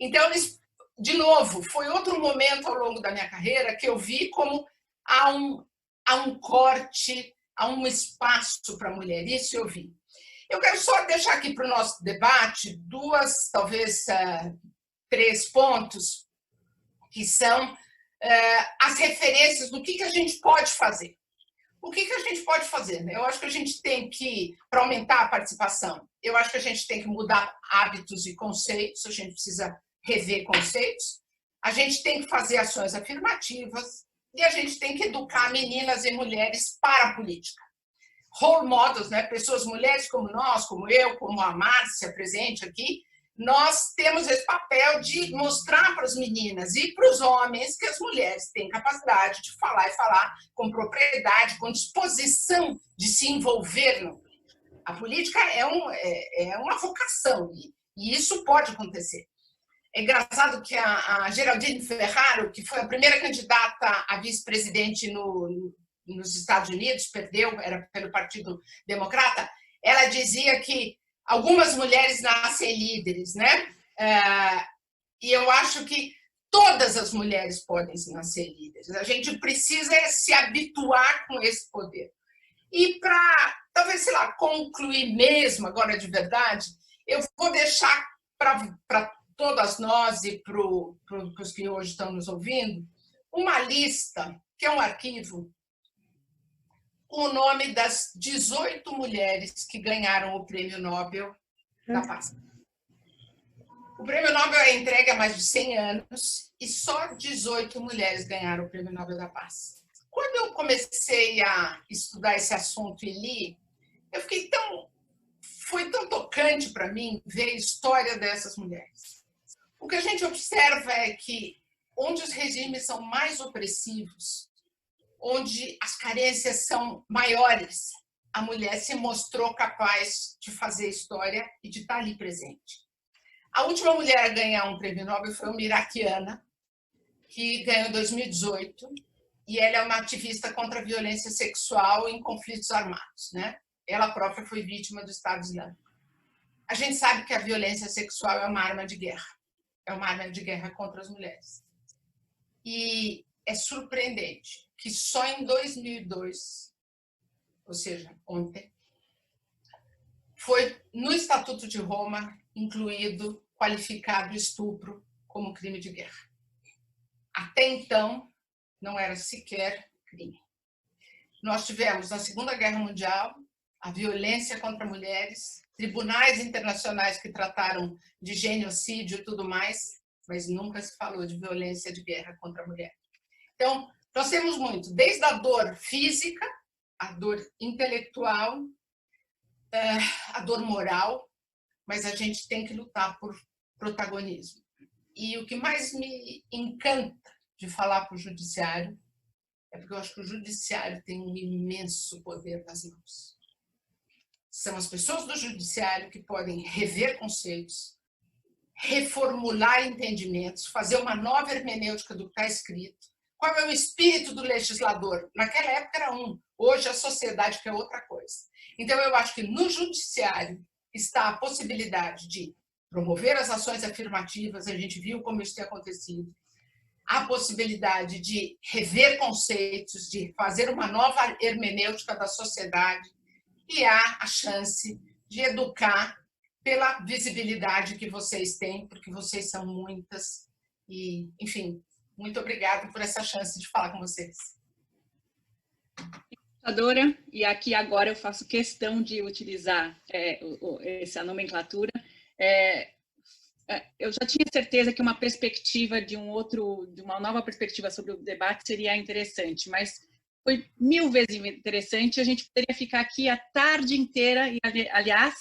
Então, de novo, foi outro momento ao longo da minha carreira que eu vi como há um corte, há um espaço para a mulher. Isso eu vi. Eu quero só deixar aqui para o nosso debate talvez 3 pontos, que são as referências do que a gente pode fazer. O que a gente pode fazer? Eu acho que a gente tem que, para aumentar a participação, eu acho que a gente tem que mudar hábitos e conceitos, a gente precisa rever conceitos, a gente tem que fazer ações afirmativas e a gente tem que educar meninas e mulheres para a política. Role models, né? Pessoas, mulheres como nós, como eu, como a Márcia presente aqui, nós temos esse papel de mostrar para as meninas e para os homens que as mulheres têm capacidade de falar e falar com propriedade, com disposição de se envolver no política. A política é uma vocação e isso pode acontecer. É engraçado que a Geraldine Ferraro, que foi a primeira candidata a vice-presidente nos Estados Unidos, perdeu, era pelo Partido Democrata, ela dizia que algumas mulheres nascem líderes, né? E eu acho que todas as mulheres podem nascer líderes. A gente precisa se habituar com esse poder. E para, talvez, sei lá, concluir mesmo agora de verdade, eu vou deixar para todas nós e para os que hoje estão nos ouvindo, uma lista, que é um arquivo, o nome das 18 mulheres que ganharam o Prêmio Nobel da Paz. O Prêmio Nobel é entregue há mais de 100 anos e só 18 mulheres ganharam o Prêmio Nobel da Paz. Quando eu comecei a estudar esse assunto e li, foi tão tocante para mim ver a história dessas mulheres. O que a gente observa é que onde os regimes são mais opressivos, onde as carências são maiores, a mulher se mostrou capaz de fazer história e de estar ali presente. A última mulher a ganhar um prêmio Nobel foi uma iraquiana, que ganhou em 2018, e ela é uma ativista contra a violência sexual em conflitos armados, né? Ela própria foi vítima do Estado Islâmico. A gente sabe que a violência sexual é uma arma de guerra. É uma arma de guerra contra as mulheres. E é surpreendente que só em 2002, ou seja, ontem, foi no Estatuto de Roma incluído, qualificado estupro como crime de guerra. Até então, não era sequer crime. Nós tivemos, na Segunda Guerra Mundial, a violência contra mulheres, tribunais internacionais que trataram de genocídio e tudo mais, mas nunca se falou de violência de guerra contra a mulher. Então, nós temos muito, desde a dor física, a dor intelectual, a dor moral, mas a gente tem que lutar por protagonismo. E o que mais me encanta de falar para o judiciário é porque eu acho que o judiciário tem um imenso poder nas mãos. São as pessoas do judiciário que podem rever conceitos, reformular entendimentos, fazer uma nova hermenêutica do que está escrito. Qual é o espírito do legislador? Naquela época era hoje a sociedade quer outra coisa. Então, eu acho que no judiciário está a possibilidade de promover as ações afirmativas, a gente viu como isso tem acontecido, a possibilidade de rever conceitos, de fazer uma nova hermenêutica da sociedade, e há a chance de educar pela visibilidade que vocês têm, porque vocês são muitas. E, enfim, muito obrigada por essa chance de falar com vocês. Computadora, e aqui agora eu faço questão de utilizar essa nomenclatura. Eu já tinha certeza que uma perspectiva de uma nova perspectiva sobre o debate seria interessante, mas foi 1000 vezes interessante. A gente poderia ficar aqui a tarde inteira e, aliás,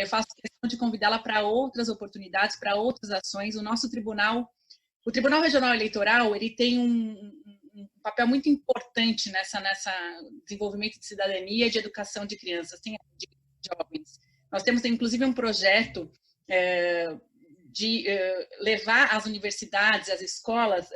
faço questão de convidá-la para outras oportunidades, para outras ações. O Tribunal Regional Eleitoral, ele tem um papel muito importante nessa desenvolvimento de cidadania e de educação de crianças, de jovens. Nós temos, inclusive, um projeto de levar às universidades, às escolas,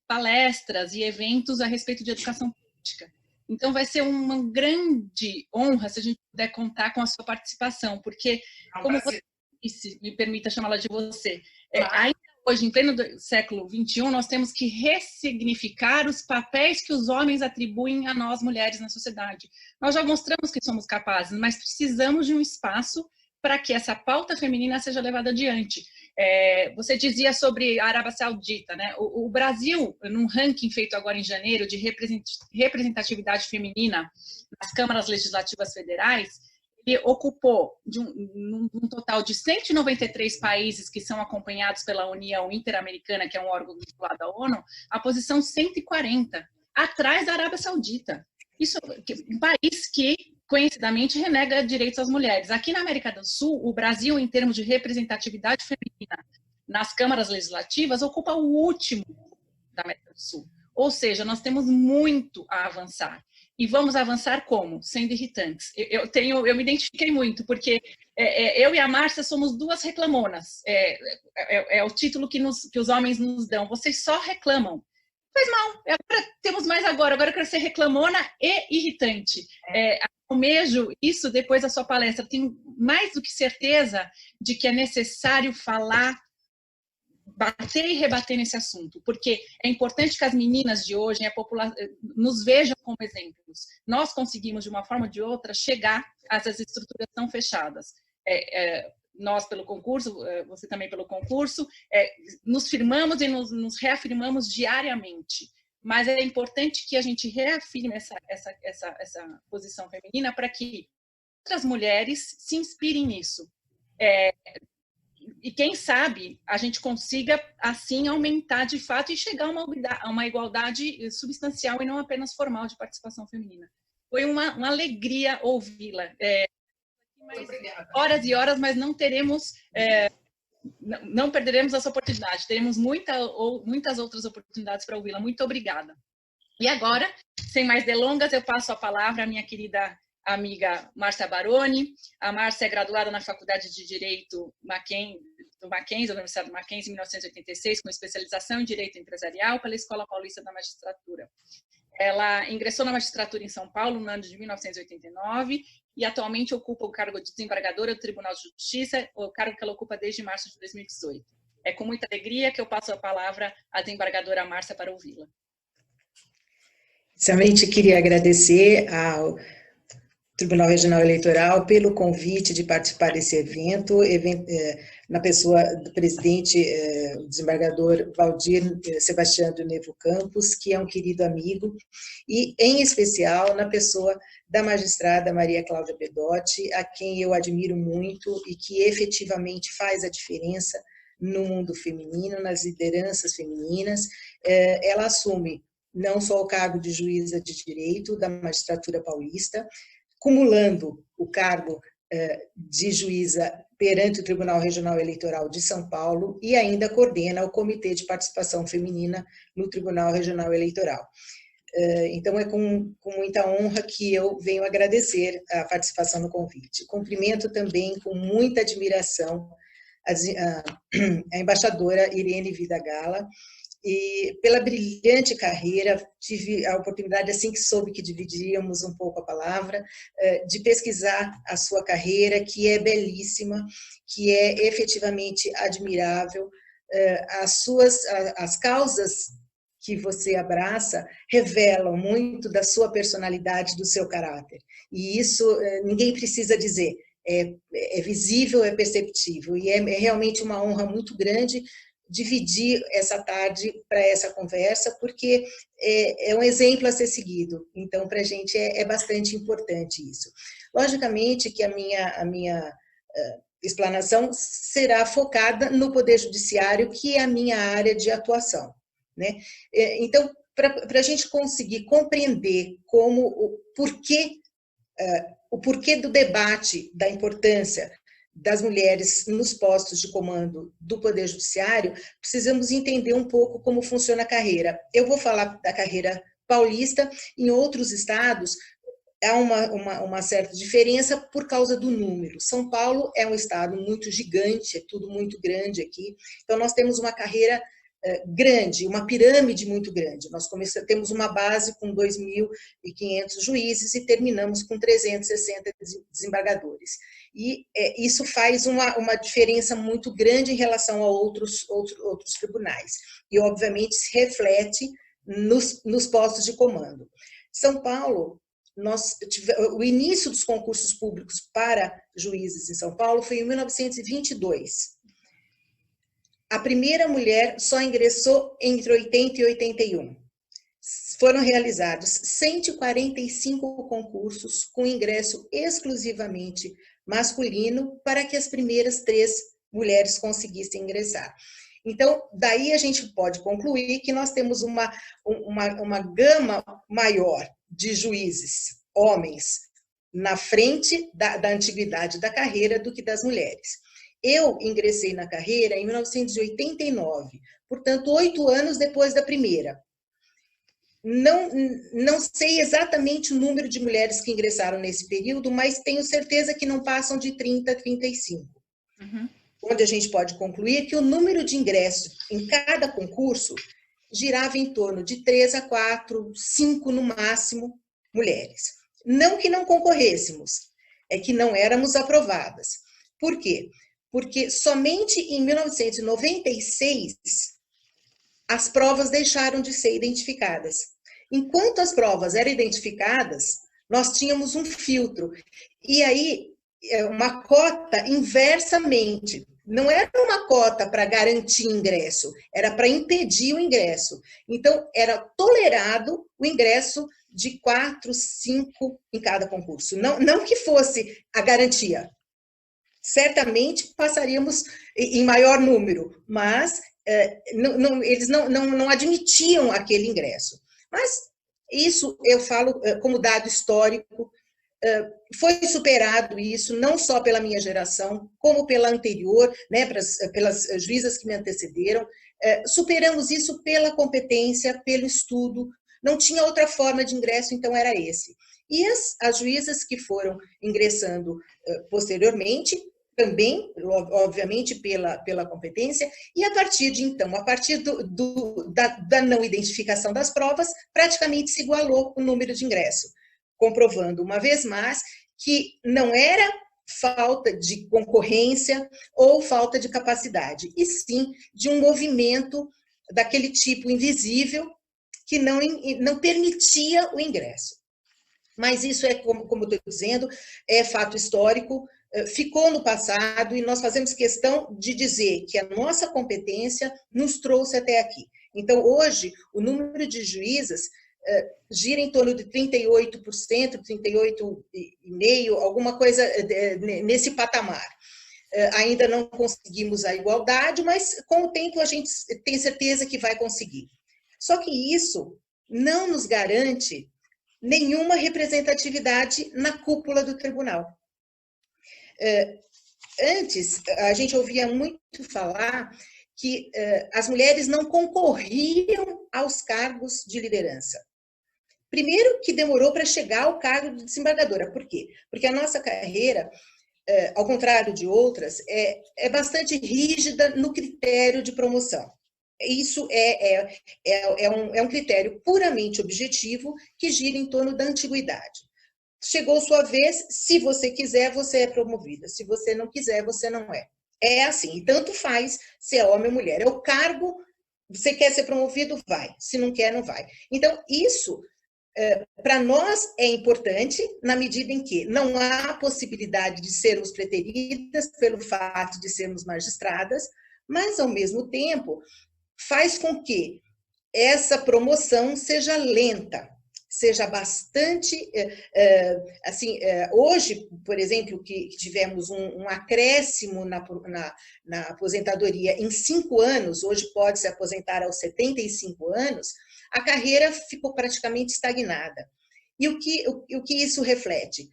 palestras e eventos a respeito de educação política. Então, vai ser uma grande honra se a gente puder contar com a sua participação, porque, como você disse, me permita chamá-la de você, ainda hoje, em pleno século XXI, nós temos que ressignificar os papéis que os homens atribuem a nós, mulheres, na sociedade. Nós já mostramos que somos capazes, mas precisamos de um espaço para que essa pauta feminina seja levada adiante. Você dizia sobre a Arábia Saudita, né? O Brasil, num ranking feito agora em janeiro de representatividade feminina nas câmaras legislativas federais, ele ocupou, num total de 193 países que são acompanhados pela União Interamericana, que é um órgão vinculado à ONU, a posição 140, atrás da Arábia Saudita. Isso um país que, conhecidamente, renega direitos às mulheres. Aqui na América do Sul, o Brasil, em termos de representatividade feminina nas câmaras legislativas, ocupa o último da América do Sul. Ou seja, nós temos muito a avançar. E vamos avançar como? Sendo irritantes. Eu me identifiquei muito, porque eu e a Márcia somos duas reclamonas. É o título que os homens nos dão. Vocês só reclamam. Faz mal. Agora eu quero ser reclamona e irritante. Almejo isso depois da sua palestra. Tenho mais do que certeza de que é necessário falar, bater e rebater nesse assunto, porque é importante que as meninas de hoje, nos vejam como exemplos. Nós conseguimos, de uma forma ou de outra, chegar às estruturas tão fechadas. Nós pelo concurso, você também pelo concurso, nos firmamos e nos reafirmamos diariamente. Mas é importante que a gente reafirme essa posição feminina para que outras mulheres se inspirem nisso. E quem sabe a gente consiga, assim, aumentar de fato e chegar a uma igualdade substancial e não apenas formal de participação feminina. Foi uma alegria ouvi-la. Horas e horas, mas não teremos, não perderemos essa oportunidade. Teremos muitas outras oportunidades para ouvi-la. Muito obrigada. E agora, sem mais delongas, eu passo a palavra à minha querida amiga Márcia Baroni. A Márcia é graduada na Faculdade de Direito do Mackenzie, da Universidade do Mackenzie, em 1986, com especialização em Direito Empresarial pela Escola Paulista da Magistratura. Ela ingressou na magistratura em São Paulo no ano de 1989 e atualmente ocupa o cargo de desembargadora do Tribunal de Justiça, o cargo que ela ocupa desde março de 2018. É com muita alegria que eu passo a palavra à desembargadora Márcia para ouvi-la. Inicialmente, queria agradecer ao Tribunal Regional Eleitoral pelo convite de participar desse evento, na pessoa do presidente, o desembargador Valdir Sebastião do Nevo Campos, que é um querido amigo, e, em especial, na pessoa da magistrada Maria Cláudia Bedotti, a quem eu admiro muito e que efetivamente faz a diferença no mundo feminino, nas lideranças femininas. Ela assume não só o cargo de juíza de direito da magistratura paulista, cumulando o cargo de juíza perante o Tribunal Regional Eleitoral de São Paulo e ainda coordena o Comitê de Participação Feminina no Tribunal Regional Eleitoral. Então, é com muita honra que eu venho agradecer a participação no convite. Cumprimento também com muita admiração a embaixadora Irene Vidagala, e pela brilhante carreira, tive a oportunidade, assim que soube que dividíamos um pouco a palavra, de pesquisar a sua carreira, que é belíssima, que é efetivamente admirável. As causas que você abraça revelam muito da sua personalidade, do seu caráter. E isso ninguém precisa dizer, é visível, é perceptível, e é realmente uma honra muito grande dividir essa tarde para essa conversa, porque é um exemplo a ser seguido. Então, para a gente é bastante importante isso. Logicamente que a minha explanação será focada no Poder Judiciário, que é a minha área de atuação, né? Então, para a gente conseguir compreender o porquê do debate da importância das mulheres nos postos de comando do Poder Judiciário, precisamos entender um pouco como funciona a carreira. Eu vou falar da carreira paulista, em outros estados há uma certa diferença por causa do número. São Paulo é um estado muito gigante, é tudo muito grande aqui, então nós temos uma carreira grande, uma pirâmide muito grande. Nós temos uma base com 2.500 juízes e terminamos com 360 desembargadores. E isso faz uma diferença muito grande em relação a outros tribunais. E, obviamente, se reflete nos postos de comando. São Paulo, o início dos concursos públicos para juízes em São Paulo foi em 1922. A primeira mulher só ingressou entre 80 e 81. Foram realizados 145 concursos com ingresso exclusivamente masculino para que as primeiras 3 mulheres conseguissem ingressar. Então, daí a gente pode concluir que nós temos uma gama maior de juízes, homens, na frente da antiguidade da carreira do que das mulheres. Eu ingressei na carreira em 1989, portanto, 8 anos depois da primeira. Não sei exatamente o número de mulheres que ingressaram nesse período, mas tenho certeza que não passam de 30, 35. Uhum. Onde a gente pode concluir que o número de ingressos em cada concurso girava em torno de 3 a 4, 5 no máximo mulheres. Não que não concorrêssemos, é que não éramos aprovadas. Por quê? Porque somente em 1996 as provas deixaram de ser identificadas. Enquanto as provas eram identificadas, nós tínhamos um filtro. E aí, uma cota inversamente. Não era uma cota para garantir ingresso, era para impedir o ingresso. Então, era tolerado o ingresso de 4, 5 em cada concurso. Não que fosse a garantia. Certamente passaríamos em maior número, mas eles não admitiam aquele ingresso. Mas isso eu falo como dado histórico, foi superado isso, não só pela minha geração, como pela anterior, né, pelas juízas que me antecederam, superamos isso pela competência, pelo estudo, não tinha outra forma de ingresso, então era esse. E as juízas que foram ingressando posteriormente, também, obviamente, pela competência, e a partir de então, a partir da não identificação das provas, praticamente se igualou o número de ingresso, comprovando uma vez mais que não era falta de concorrência ou falta de capacidade, e sim de um movimento daquele tipo invisível que não permitia o ingresso. Mas isso é, como estou dizendo, é fato histórico, ficou no passado e nós fazemos questão de dizer que a nossa competência nos trouxe até aqui. Então, hoje, o número de juízas gira em torno de 38%, 38,5%, alguma coisa nesse patamar. Ainda não conseguimos a igualdade, mas com o tempo a gente tem certeza que vai conseguir. Só que isso não nos garante nenhuma representatividade na cúpula do tribunal. Antes, a gente ouvia muito falar que as mulheres não concorriam aos cargos de liderança. Primeiro que demorou para chegar ao cargo de desembargadora. Por quê? Porque a nossa carreira, ao contrário de outras, é bastante rígida no critério de promoção. Isso é um critério puramente objetivo que gira em torno da antiguidade. Chegou sua vez, se você quiser, você é promovida. Se você não quiser, você não é. É assim, e tanto faz se é homem ou mulher. É o cargo, você quer ser promovido, vai. Se não quer, não vai. Então, isso, para nós, é importante na medida em que não há possibilidade de sermos preteridas pelo fato de sermos magistradas, mas, ao mesmo tempo, faz com que essa promoção seja lenta, seja bastante, assim, hoje, por exemplo, que tivemos um acréscimo na aposentadoria em 5 anos, hoje pode se aposentar aos 75 anos, a carreira ficou praticamente estagnada. E o que isso reflete?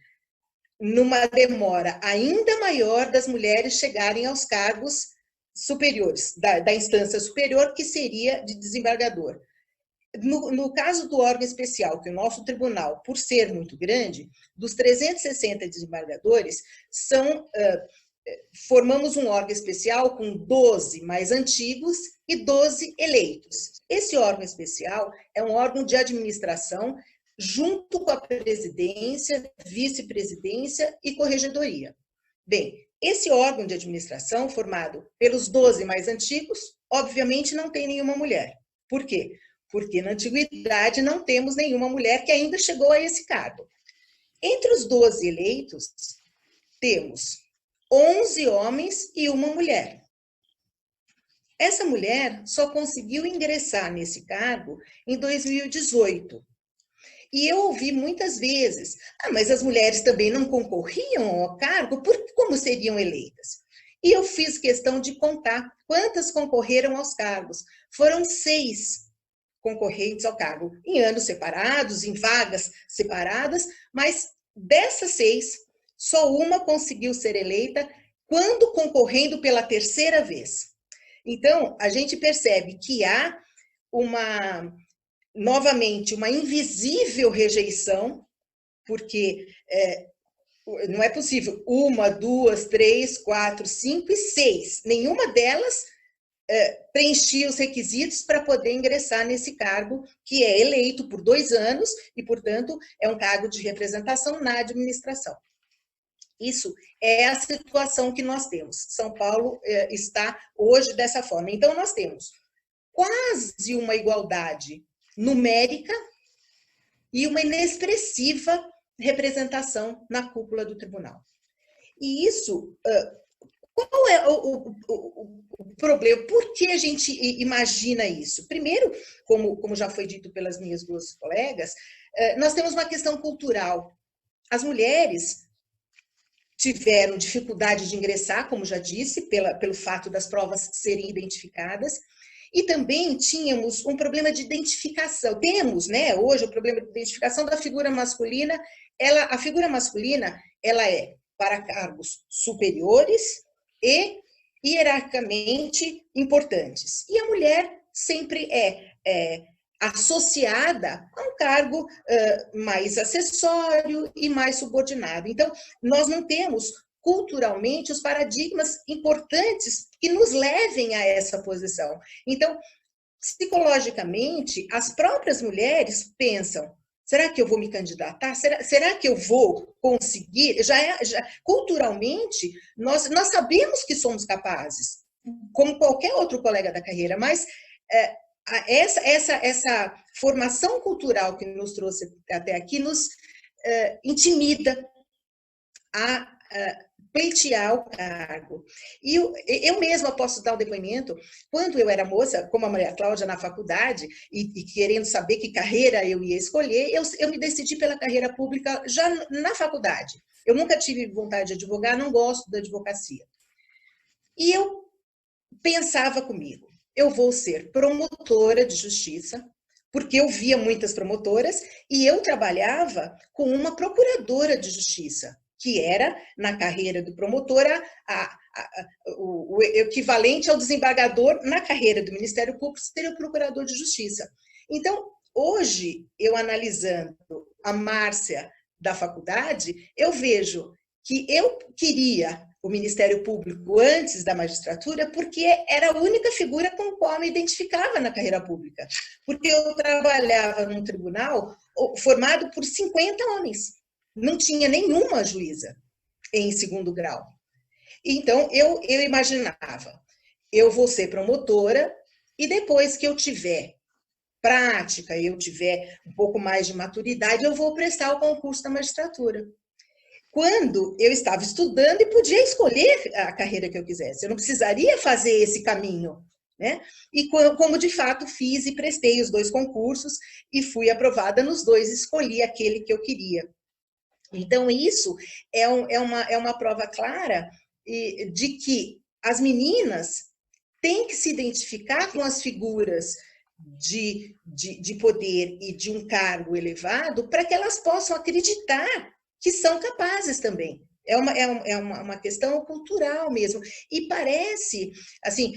Numa demora ainda maior das mulheres chegarem aos cargos superiores, da instância superior, que seria de desembargador. No caso do órgão especial, que o nosso tribunal, por ser muito grande, dos 360 desembargadores, formamos um órgão especial com 12 mais antigos e 12 eleitos. Esse órgão especial é um órgão de administração junto com a presidência, vice-presidência e corregedoria. Bem, esse órgão de administração, formado pelos 12 mais antigos, obviamente não tem nenhuma mulher. Por quê? Porque na antiguidade não temos nenhuma mulher que ainda chegou a esse cargo. Entre os 12 eleitos, temos 11 homens e uma mulher. Essa mulher só conseguiu ingressar nesse cargo em 2018. E eu ouvi muitas vezes, mas as mulheres também não concorriam ao cargo, como seriam eleitas? E eu fiz questão de contar quantas concorreram aos cargos. Foram 6 concorrentes ao cargo, em anos separados, em vagas separadas, mas dessas 6, só uma conseguiu ser eleita quando concorrendo pela 3ª vez. Então, a gente percebe que há novamente, uma invisível rejeição, porque não é possível 1, 2, 3, 4, 5 e 6. Nenhuma delas preenchia os requisitos para poder ingressar nesse cargo, que é eleito por 2 anos e, portanto, é um cargo de representação na administração. Isso é a situação que nós temos. São Paulo está hoje dessa forma. Então, nós temos quase uma igualdade numérica e uma inexpressiva representação na cúpula do tribunal. E isso, qual é o problema? Por que a gente imagina isso? Primeiro, como já foi dito pelas minhas 2 colegas, nós temos uma questão cultural. As mulheres tiveram dificuldade de ingressar, como já disse, pelo fato das provas serem identificadas, e também tínhamos um problema de identificação. Temos, né, hoje, o problema de identificação da figura masculina. A figura masculina, ela é para cargos superiores e hierarquicamente importantes. E a mulher sempre é associada a um cargo mais acessório e mais subordinado. Então, nós não temos culturalmente os paradigmas importantes que nos levem a essa posição. Então, psicologicamente, as próprias mulheres pensam: será que eu vou me candidatar? Será que eu vou conseguir? Culturalmente, nós sabemos que somos capazes, como qualquer outro colega da carreira, mas essa formação cultural que nos trouxe até aqui nos intimida a pleitear o cargo. E eu mesma posso dar um depoimento. Quando eu era moça, como a Maria Cláudia, na faculdade, e querendo saber que carreira eu ia escolher, eu me decidi pela carreira pública já na faculdade. Eu nunca tive vontade de advogar, não gosto da advocacia. E eu pensava comigo: eu vou ser promotora de justiça, porque eu via muitas promotoras, e eu trabalhava com uma procuradora de justiça, que era, na carreira do promotor, o equivalente ao desembargador na carreira do Ministério Público, seria o procurador de justiça. Então, hoje, eu analisando a Márcia da faculdade, eu vejo que eu queria o Ministério Público antes da magistratura, porque era a única figura com a qual eu me identificava na carreira pública. Porque eu trabalhava num tribunal formado por 50 homens. Não tinha nenhuma juíza em 2º grau. Então, eu imaginava: eu vou ser promotora, e depois que eu tiver prática, eu tiver um pouco mais de maturidade, eu vou prestar o concurso da magistratura. quando eu estava estudando e podia escolher a carreira que eu quisesse. Eu não precisaria fazer esse caminho, né? E como de fato fiz e prestei os 2 concursos e fui aprovada nos 2, escolhi aquele que eu queria. Então, isso é uma prova clara de que as meninas têm que se identificar com as figuras de poder e de um cargo elevado para que elas possam acreditar que são capazes também. É uma questão cultural mesmo. E parece, assim,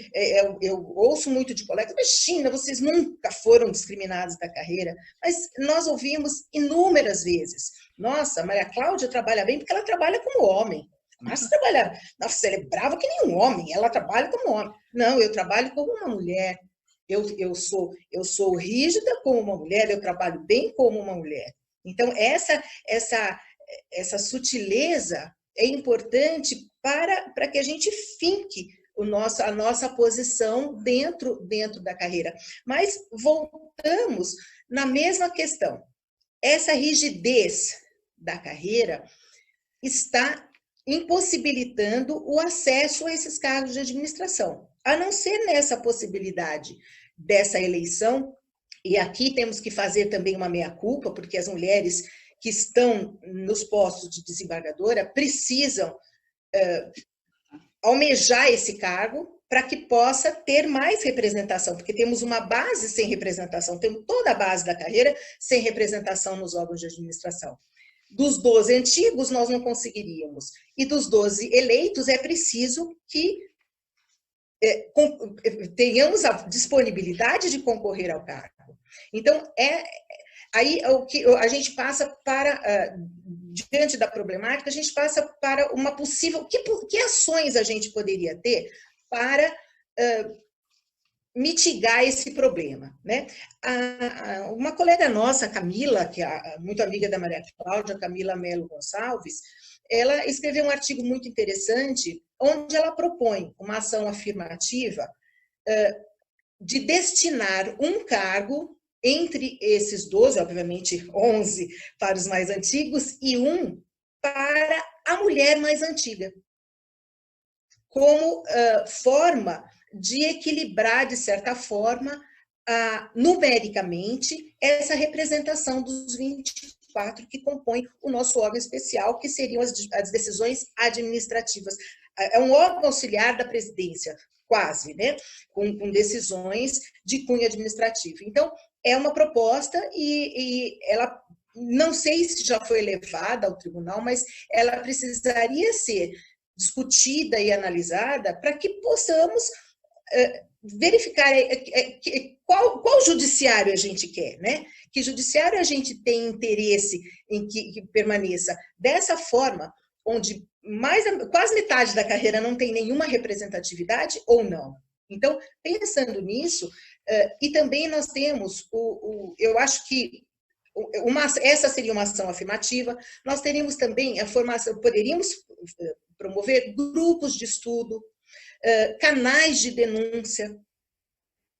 eu ouço muito de colegas, imagina, vocês nunca foram discriminados da carreira, mas nós ouvimos inúmeras vezes. Nossa, a Maria Cláudia trabalha bem porque ela trabalha como homem. Mas trabalha, nossa, ela é brava que nem um homem, ela trabalha como homem. Não, eu trabalho como uma mulher. Eu sou rígida como uma mulher, eu trabalho bem como uma mulher. Então, essa sutileza é importante para que a gente finque a nossa posição dentro da carreira. Mas voltamos na mesma questão. Essa rigidez da carreira está impossibilitando o acesso a esses cargos de administração, a não ser nessa possibilidade dessa eleição. E aqui temos que fazer também uma meia-culpa, porque as mulheres que estão nos postos de desembargadora precisam almejar esse cargo para que possa ter mais representação, porque temos uma base sem representação, temos toda a base da carreira sem representação nos órgãos de administração. Dos 12 antigos, nós não conseguiríamos. E dos 12 eleitos, é preciso que tenhamos a disponibilidade de concorrer ao cargo. Então, aí o que a gente passa para, diante da problemática, a gente passa para uma possível... Que ações a gente poderia ter para mitigar esse problema, né? Uma colega nossa, Camila, que é muito amiga da Maria Cláudia, Camila Melo Gonçalves, ela escreveu um artigo muito interessante, onde ela propõe uma ação afirmativa de destinar um cargo entre esses 12, obviamente 11 para os mais antigos, e um para a mulher mais antiga, como forma de equilibrar, de certa forma, numericamente, essa representação dos 24 que compõem o nosso órgão especial, que seriam as decisões administrativas. É um órgão auxiliar da presidência, quase, né? Com decisões de cunho administrativo. Então, é uma proposta e ela, não sei se já foi levada ao tribunal, mas ela precisaria ser discutida e analisada para que possamos verificar qual judiciário a gente quer, né? Que judiciário a gente tem interesse em que permaneça dessa forma, onde quase metade da carreira não tem nenhuma representatividade ou não. Então, pensando nisso, e também nós temos, eu acho que essa seria uma ação afirmativa, nós teríamos também a formação, poderíamos promover grupos de estudo, canais de denúncia,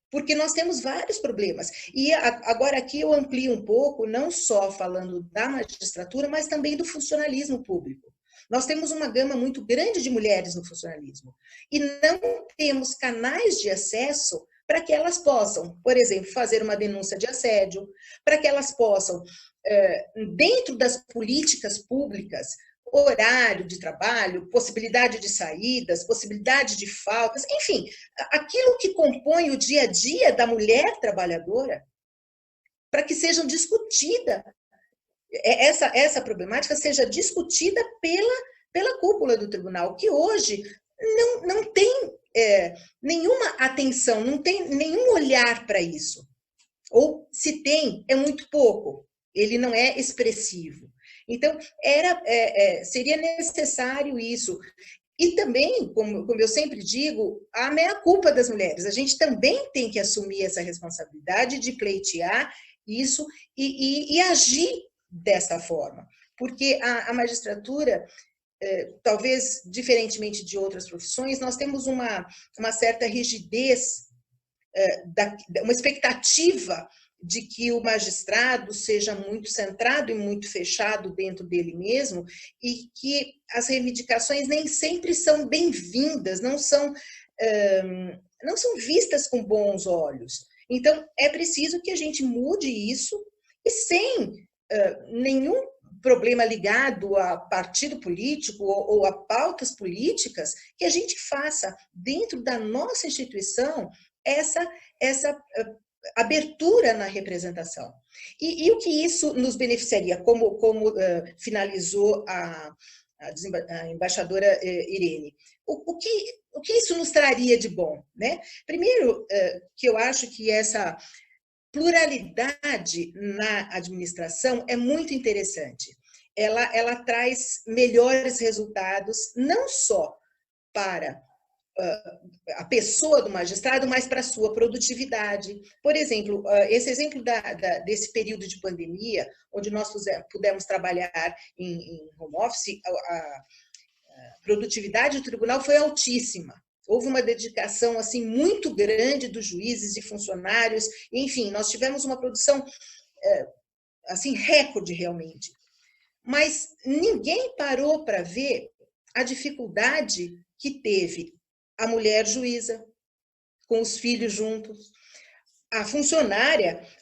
porque nós temos vários problemas. E agora aqui eu amplio um pouco, não só falando da magistratura, mas também do funcionalismo público. Nós temos uma gama muito grande de mulheres no funcionalismo e não temos canais de acesso para que elas possam, por exemplo, fazer uma denúncia de assédio, para que elas possam, dentro das políticas públicas, horário de trabalho, possibilidade de saídas, possibilidade de faltas, enfim, aquilo que compõe o dia a dia da mulher trabalhadora, para que sejam discutida, essa problemática seja discutida pela cúpula do tribunal, que hoje não tem nenhuma atenção, não tem nenhum olhar para isso. Ou, se tem, é muito pouco, ele não é expressivo. Então, seria necessário isso. E também, como eu sempre digo, a meia-culpa das mulheres. A gente também tem que assumir essa responsabilidade de pleitear isso e agir dessa forma. Porque a magistratura, talvez diferentemente de outras profissões, nós temos uma certa rigidez, uma expectativa de que o magistrado seja muito centrado e muito fechado dentro dele mesmo, e que as reivindicações nem sempre são bem-vindas, não são vistas com bons olhos. Então, é preciso que a gente mude isso, e sem nenhum problema ligado a partido político ou a pautas políticas, que a gente faça dentro da nossa instituição essa abertura na representação. E o que isso nos beneficiaria, como finalizou a embaixadora Irene? O que isso nos traria de bom, né? Primeiro, que eu acho que essa pluralidade na administração é muito interessante. Ela traz melhores resultados, não só para a pessoa do magistrado, mas para a sua produtividade. Por exemplo, esse exemplo desse período de pandemia, onde nós pudemos trabalhar em home office, a produtividade do tribunal foi altíssima. Houve uma dedicação assim muito grande dos juízes e funcionários, enfim, nós tivemos uma produção assim recorde realmente. Mas ninguém parou para ver a dificuldade que teve a mulher juíza, com os filhos juntos, a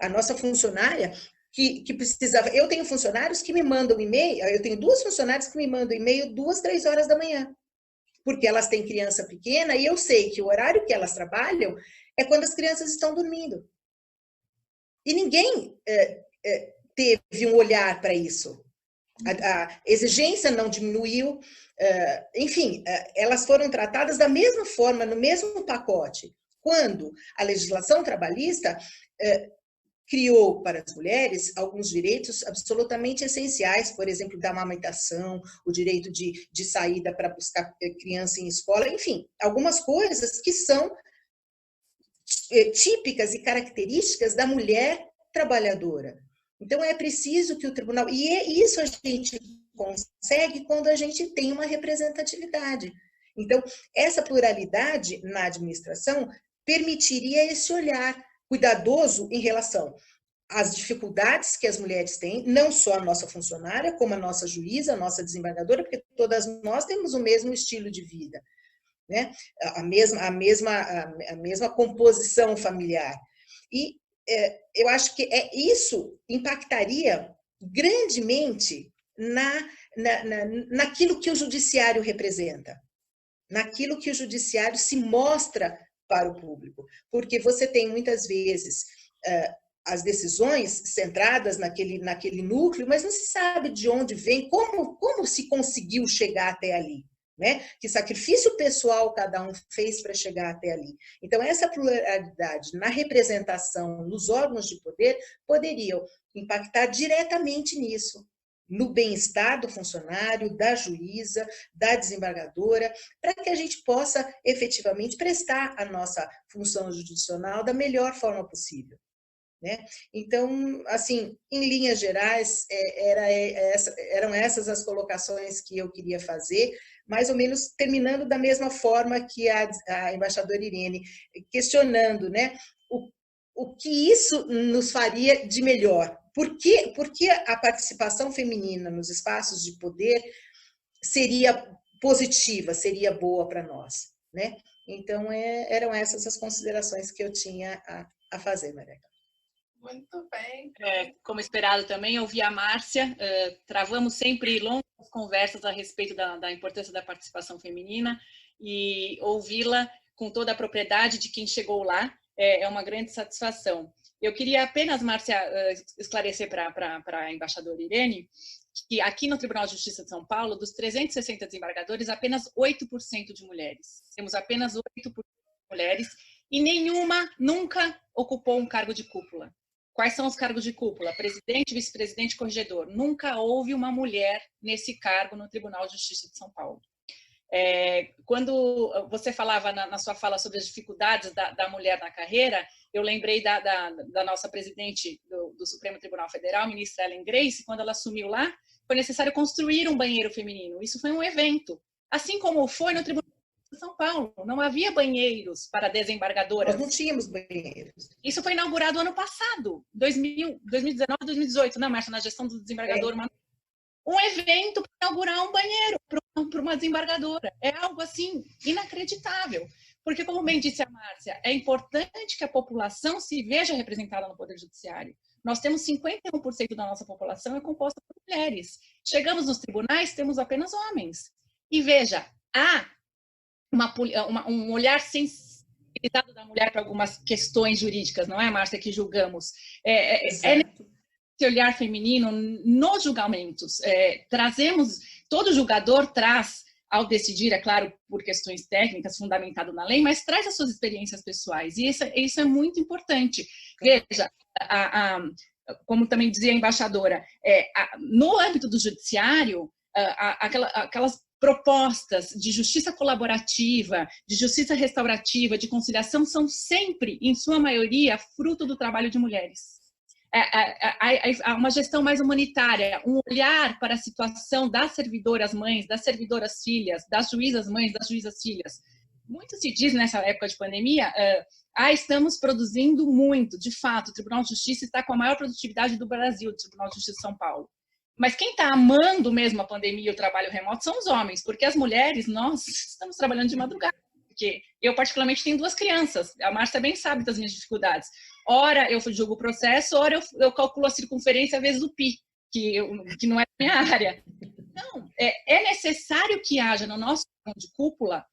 nossa funcionária, que precisava... Eu tenho funcionários que me mandam e-mail, eu tenho 2 funcionárias que me mandam e-mail 2, 3 horas da manhã, porque elas têm criança pequena e eu sei que o horário que elas trabalham é quando as crianças estão dormindo. E ninguém teve um olhar para isso. A exigência não diminuiu, enfim, elas foram tratadas da mesma forma, no mesmo pacote. Quando a legislação trabalhista criou para as mulheres alguns direitos absolutamente essenciais, por exemplo, da amamentação, o direito de saída para buscar criança em escola, enfim, algumas coisas que são típicas e características da mulher trabalhadora. Então, é preciso que o tribunal... E isso a gente consegue quando a gente tem uma representatividade. Então, essa pluralidade na administração permitiria esse olhar cuidadoso em relação às dificuldades que as mulheres têm, não só a nossa funcionária, como a nossa juíza, a nossa desembargadora, porque todas nós temos o mesmo estilo de vida, né? a mesma composição familiar. E eu acho que isso impactaria grandemente naquilo que o judiciário representa, naquilo que o judiciário se mostra para o público, porque você tem muitas vezes as decisões centradas naquele núcleo, mas não se sabe de onde vem, como se conseguiu chegar até ali. Né? Que sacrifício pessoal cada um fez para chegar até ali. Então, essa pluralidade na representação nos órgãos de poder poderiam impactar diretamente nisso, no bem-estar do funcionário, da juíza, da desembargadora, para que a gente possa efetivamente prestar a nossa função jurisdicional da melhor forma possível. Né? Então, assim, em linhas gerais, eram essas as colocações que eu queria fazer, mais ou menos terminando da mesma forma que a embaixadora Irene, questionando, né, o que isso nos faria de melhor. Por que a participação feminina nos espaços de poder seria positiva, seria boa para nós? Né? Então, eram essas as considerações que eu tinha a fazer, Maria. Muito bem. Como esperado também, eu ouvi a Márcia, travamos sempre longas conversas a respeito da importância da participação feminina, e ouvi-la com toda a propriedade de quem chegou lá é uma grande satisfação. Eu queria apenas, Márcia, esclarecer para a embaixadora Irene, que aqui no Tribunal de Justiça de São Paulo, dos 360 desembargadores, apenas 8% de mulheres. Temos apenas 8% de mulheres, e nenhuma nunca ocupou um cargo de cúpula. Quais são os cargos de cúpula? Presidente, vice-presidente, corregedor. Nunca houve uma mulher nesse cargo no Tribunal de Justiça de São Paulo. Quando você falava na sua fala sobre as dificuldades da mulher na carreira, eu lembrei da nossa presidente do Supremo Tribunal Federal, ministra Ellen Grace, quando ela assumiu lá, foi necessário construir um banheiro feminino. Isso foi um evento. Assim como foi no Tribunal de São Paulo. Não havia banheiros para desembargadoras. Nós não tínhamos banheiros. Isso foi inaugurado ano passado, 2019, 2018, né, Márcia, na gestão do desembargador. Um evento para inaugurar um banheiro para uma desembargadora. É algo, assim, inacreditável. Porque, como bem disse a Márcia, é importante que a população se veja representada no Poder Judiciário. Nós temos 51% da nossa população é composta por mulheres. Chegamos nos tribunais, temos apenas homens. E veja, há um olhar sensibilizado da mulher para algumas questões jurídicas, não é, Márcia, que julgamos. Esse olhar feminino nos julgamentos. Todo julgador traz, ao decidir, é claro, por questões técnicas, fundamentado na lei, mas traz as suas experiências pessoais. E isso é muito importante. Veja, como também dizia a embaixadora, no âmbito do judiciário, aquelas propostas de justiça colaborativa, de justiça restaurativa, de conciliação, são sempre, em sua maioria, fruto do trabalho de mulheres. Uma gestão mais humanitária, um olhar para a situação das servidoras mães, das servidoras filhas, das juízas mães, das juízas filhas. Muito se diz nessa época de pandemia, estamos produzindo muito. De fato, o Tribunal de Justiça está com a maior produtividade do Brasil, o Tribunal de Justiça de São Paulo. Mas quem está amando mesmo a pandemia e o trabalho remoto são os homens, porque as mulheres, nós estamos trabalhando de madrugada. Porque eu, particularmente, tenho 2 crianças. A Márcia bem sabe das minhas dificuldades. Ora, eu julgo o processo, ora eu calculo a circunferência vezes o pi, que não é a minha área. Então, é necessário que haja no nosso órgão de cúpula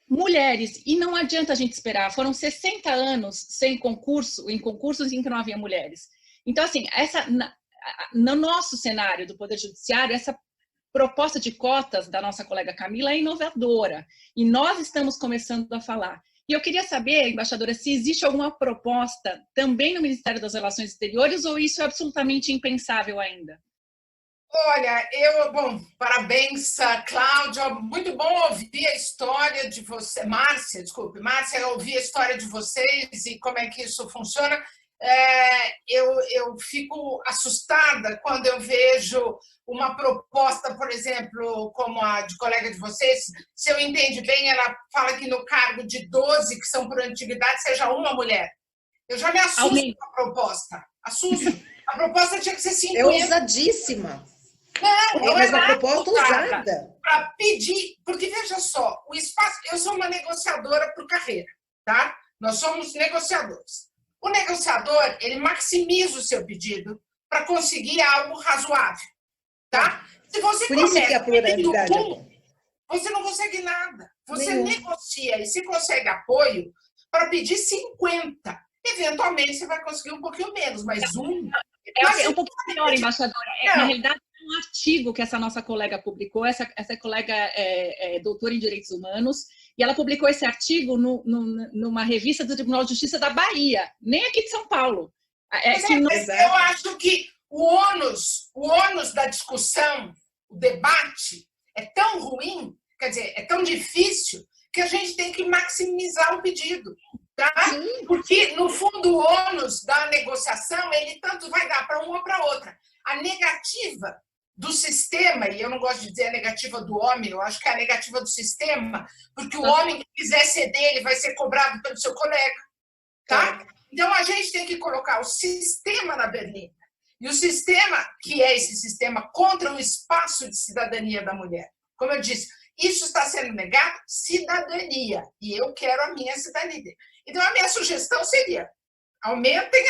mulheres, e não adianta a gente esperar. Foram 60 anos sem concurso, em concursos em que não havia mulheres. Então, assim, no nosso cenário do Poder Judiciário, essa proposta de cotas da nossa colega Camila é inovadora, e nós estamos começando a falar. E eu queria saber, embaixadora, se existe alguma proposta também no Ministério das Relações Exteriores, ou isso é absolutamente impensável ainda? Olha, parabéns, Cláudia, muito bom ouvir a história de você, Márcia, eu ouvi a história de vocês e como é que isso funciona. Eu fico assustada quando eu vejo uma proposta, por exemplo, como a de colega de vocês. Se eu entendi bem, ela fala que no cargo de 12 que são por antiguidade seja uma mulher. Eu já me assusto com a proposta. A proposta tinha que ser 50. É ousadíssima. Não mas a proposta ousada. Para pedir, porque veja só, o espaço. Eu sou uma negociadora por carreira, tá? Nós somos negociadores. O negociador, ele maximiza o seu pedido para conseguir algo razoável, tá? Se você por isso que a pluralidade é bom. Você não consegue nada. Você negocia e se consegue apoio para pedir 50. Eventualmente você vai conseguir um pouquinho menos, mas É um pouquinho melhor, embaixadora. Na realidade, é um artigo que essa nossa colega publicou, essa colega é doutora em Direitos Humanos, e ela publicou esse artigo numa revista do Tribunal de Justiça da Bahia, nem aqui de São Paulo. Eu acho que o ônus da discussão, o debate, é tão ruim, quer dizer, é tão difícil, que a gente tem que maximizar o pedido. Tá? Porque, no fundo, o ônus da negociação, ele tanto vai dar para uma ou para outra. A negativa do sistema, e eu não gosto de dizer a negativa do homem, eu acho que é a negativa do sistema, porque o homem que quiser ceder, ele vai ser cobrado pelo seu colega. Tá? Então, a gente tem que colocar o sistema na berlinda. E o sistema, que é esse sistema contra o espaço de cidadania da mulher. Como eu disse, isso está sendo negado? Cidadania. E eu quero a minha cidadania. Então, a minha sugestão seria, aumentem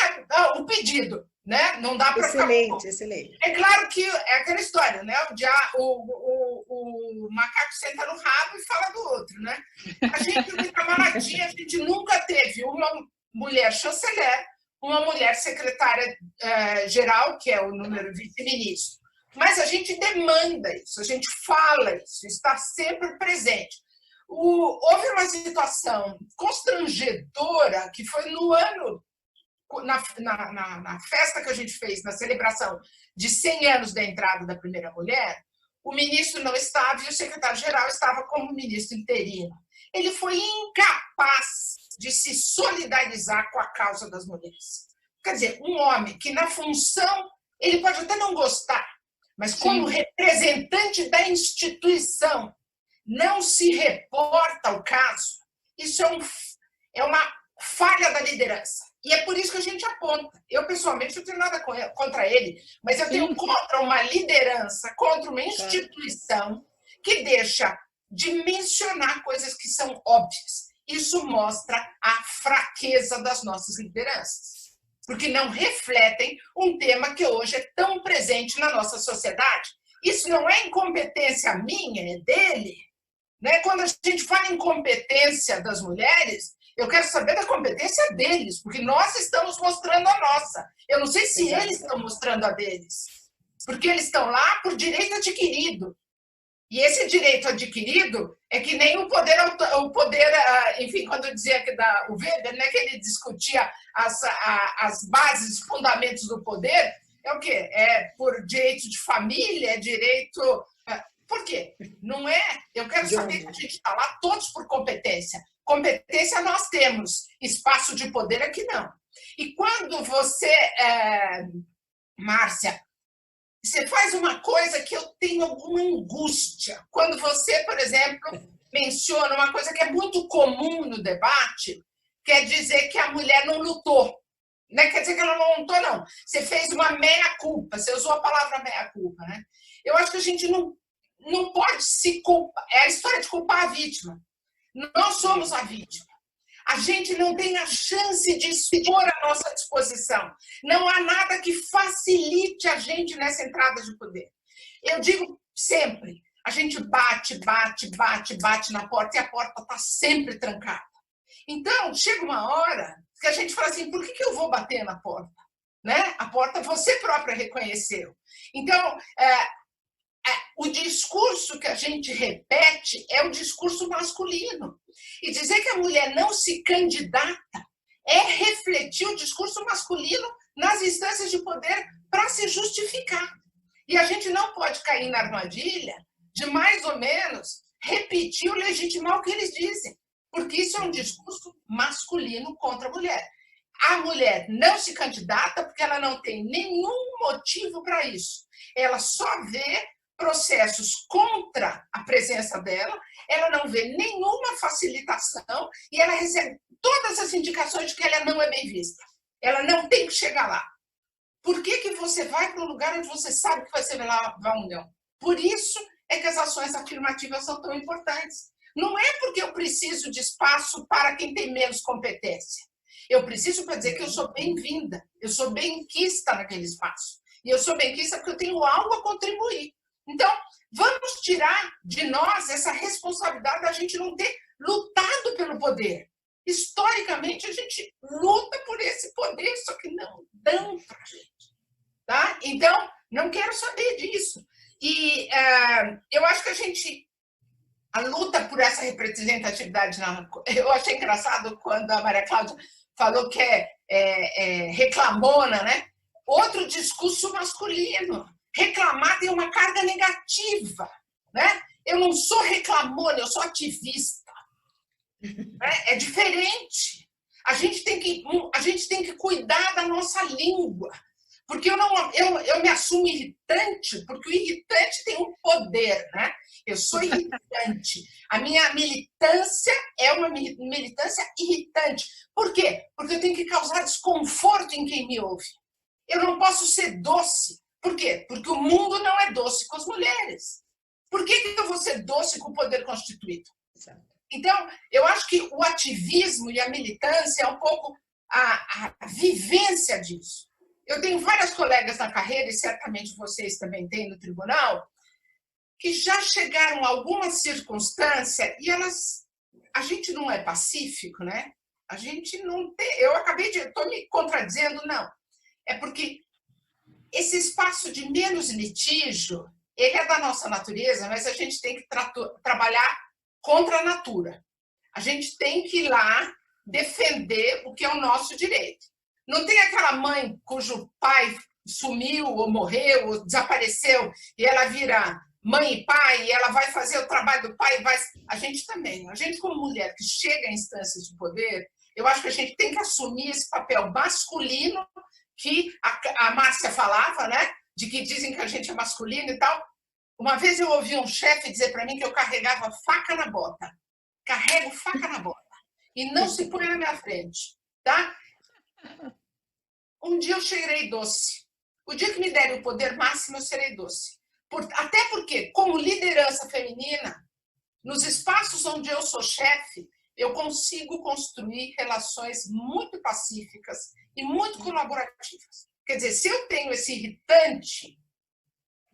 o pedido, né? Não dá para ficar... Excelente. É claro que é aquela história, né? O macaco senta no rabo e fala do outro, né? A gente, no Itamaraty, a gente nunca teve uma mulher chanceler, uma mulher secretária-geral, que é o número vice-ministro. Mas a gente demanda isso, a gente fala isso, está sempre presente. Houve uma situação constrangedora que foi no ano, na festa que a gente fez, na celebração de 100 anos da entrada da primeira mulher, o ministro não estava e o secretário-geral estava como ministro interino. Ele foi incapaz de se solidarizar com a causa das mulheres. Quer dizer, um homem que na função, ele pode até não gostar, mas como representante da instituição, não se reporta o caso, isso é uma falha da liderança. E é por isso que a gente aponta. Eu, pessoalmente, não tenho nada contra ele, mas eu tenho contra uma liderança, contra uma instituição que deixa de mencionar coisas que são óbvias. Isso mostra a fraqueza das nossas lideranças, porque não refletem um tema que hoje é tão presente na nossa sociedade. Isso não é incompetência minha, é dele. Né? Quando a gente fala em competência das mulheres, eu quero saber da competência deles, porque nós estamos mostrando a nossa. Eu não sei se eles estão mostrando a deles, porque eles estão lá por direito adquirido. E esse direito adquirido é que nem o poder, enfim, quando eu dizia que o Weber, né, que ele discutia as bases, os fundamentos do poder, é o quê? É por direito de família, é direito... Por quê? Não é... Eu quero saber que a gente está lá todos por competência. Competência nós temos, espaço de poder aqui não. E quando você, Márcia, você faz uma coisa que eu tenho alguma angústia. Quando você, por exemplo, menciona uma coisa que é muito comum no debate, quer dizer que a mulher não lutou. Não quer dizer que ela não lutou, não. Você fez uma meia-culpa, você usou a palavra meia-culpa, né? Eu acho que a gente não pode se culpar. É a história de culpar a vítima. Nós somos a vítima. A gente não tem a chance de expor a nossa disposição. Não há nada que facilite a gente nessa entrada de poder. Eu digo sempre, a gente bate na porta e a porta está sempre trancada. Então, chega uma hora que a gente fala assim, por que eu vou bater na porta? Né? A porta você própria reconheceu. Então, o discurso que a gente repete é o discurso masculino. E dizer que a mulher não se candidata é refletir o discurso masculino nas instâncias de poder para se justificar. E a gente não pode cair na armadilha de, mais ou menos, repetir ou legitimar o que eles dizem, porque isso é um discurso masculino contra a mulher. A mulher não se candidata porque ela não tem nenhum motivo para isso. Ela só vê processos contra a presença dela, ela não vê nenhuma facilitação e ela recebe todas as indicações de que ela não é bem vista. Ela não tem que chegar lá. Por que você vai para um lugar onde você sabe que vai ser lá um não? Por isso é que as ações afirmativas são tão importantes. Não é porque eu preciso de espaço para quem tem menos competência. Eu preciso para dizer que eu sou bem-vinda, eu sou bem-quista naquele espaço. E eu sou bem-quista porque eu tenho algo a contribuir. Então, vamos tirar de nós essa responsabilidade da gente não ter lutado pelo poder. Historicamente, a gente luta por esse poder, só que não dão para a gente. Tá? Então, não quero saber disso. E eu acho que a luta por essa representatividade, eu achei engraçado quando a Maria Cláudia falou que é reclamona, né? Outro discurso masculino. Reclamar tem uma carga negativa, né? Eu não sou reclamona, eu sou ativista. É diferente. A gente tem que cuidar da nossa língua, porque eu me assumo irritante, porque o irritante tem um poder, né? Eu sou irritante. A minha militância é uma militância irritante. Por quê? Porque eu tenho que causar desconforto em quem me ouve. Eu não posso ser doce. Por quê? Porque o mundo não é doce com as mulheres. Por que eu vou ser doce com o poder constituído? Então, eu acho que o ativismo e a militância é um pouco a vivência disso. Eu tenho várias colegas na carreira, e certamente vocês também têm no tribunal, que já chegaram a alguma circunstância e a gente não é pacífico, né? A gente não tem... Eu estou me contradizendo, não. É porque esse espaço de menos litígio, ele é da nossa natureza, mas a gente tem que trabalhar contra a natura. A gente tem que ir lá defender o que é o nosso direito. Não tem aquela mãe cujo pai sumiu, ou morreu, ou desapareceu, e ela vira mãe e pai, e ela vai fazer o trabalho do pai. A gente também. A gente, como mulher que chega a instâncias de poder, eu acho que a gente tem que assumir esse papel masculino que a Márcia falava, né? De que dizem que a gente é masculino e tal. Uma vez eu ouvi um chefe dizer para mim que eu carregava faca na bota. Carrego faca na bota. E não se põe na minha frente, tá? Um dia eu serei doce. O dia que me derem o poder máximo, eu serei doce. Até porque, como liderança feminina, nos espaços onde eu sou chefe, eu consigo construir relações muito pacíficas e muito colaborativas. Quer dizer, se eu tenho esse irritante,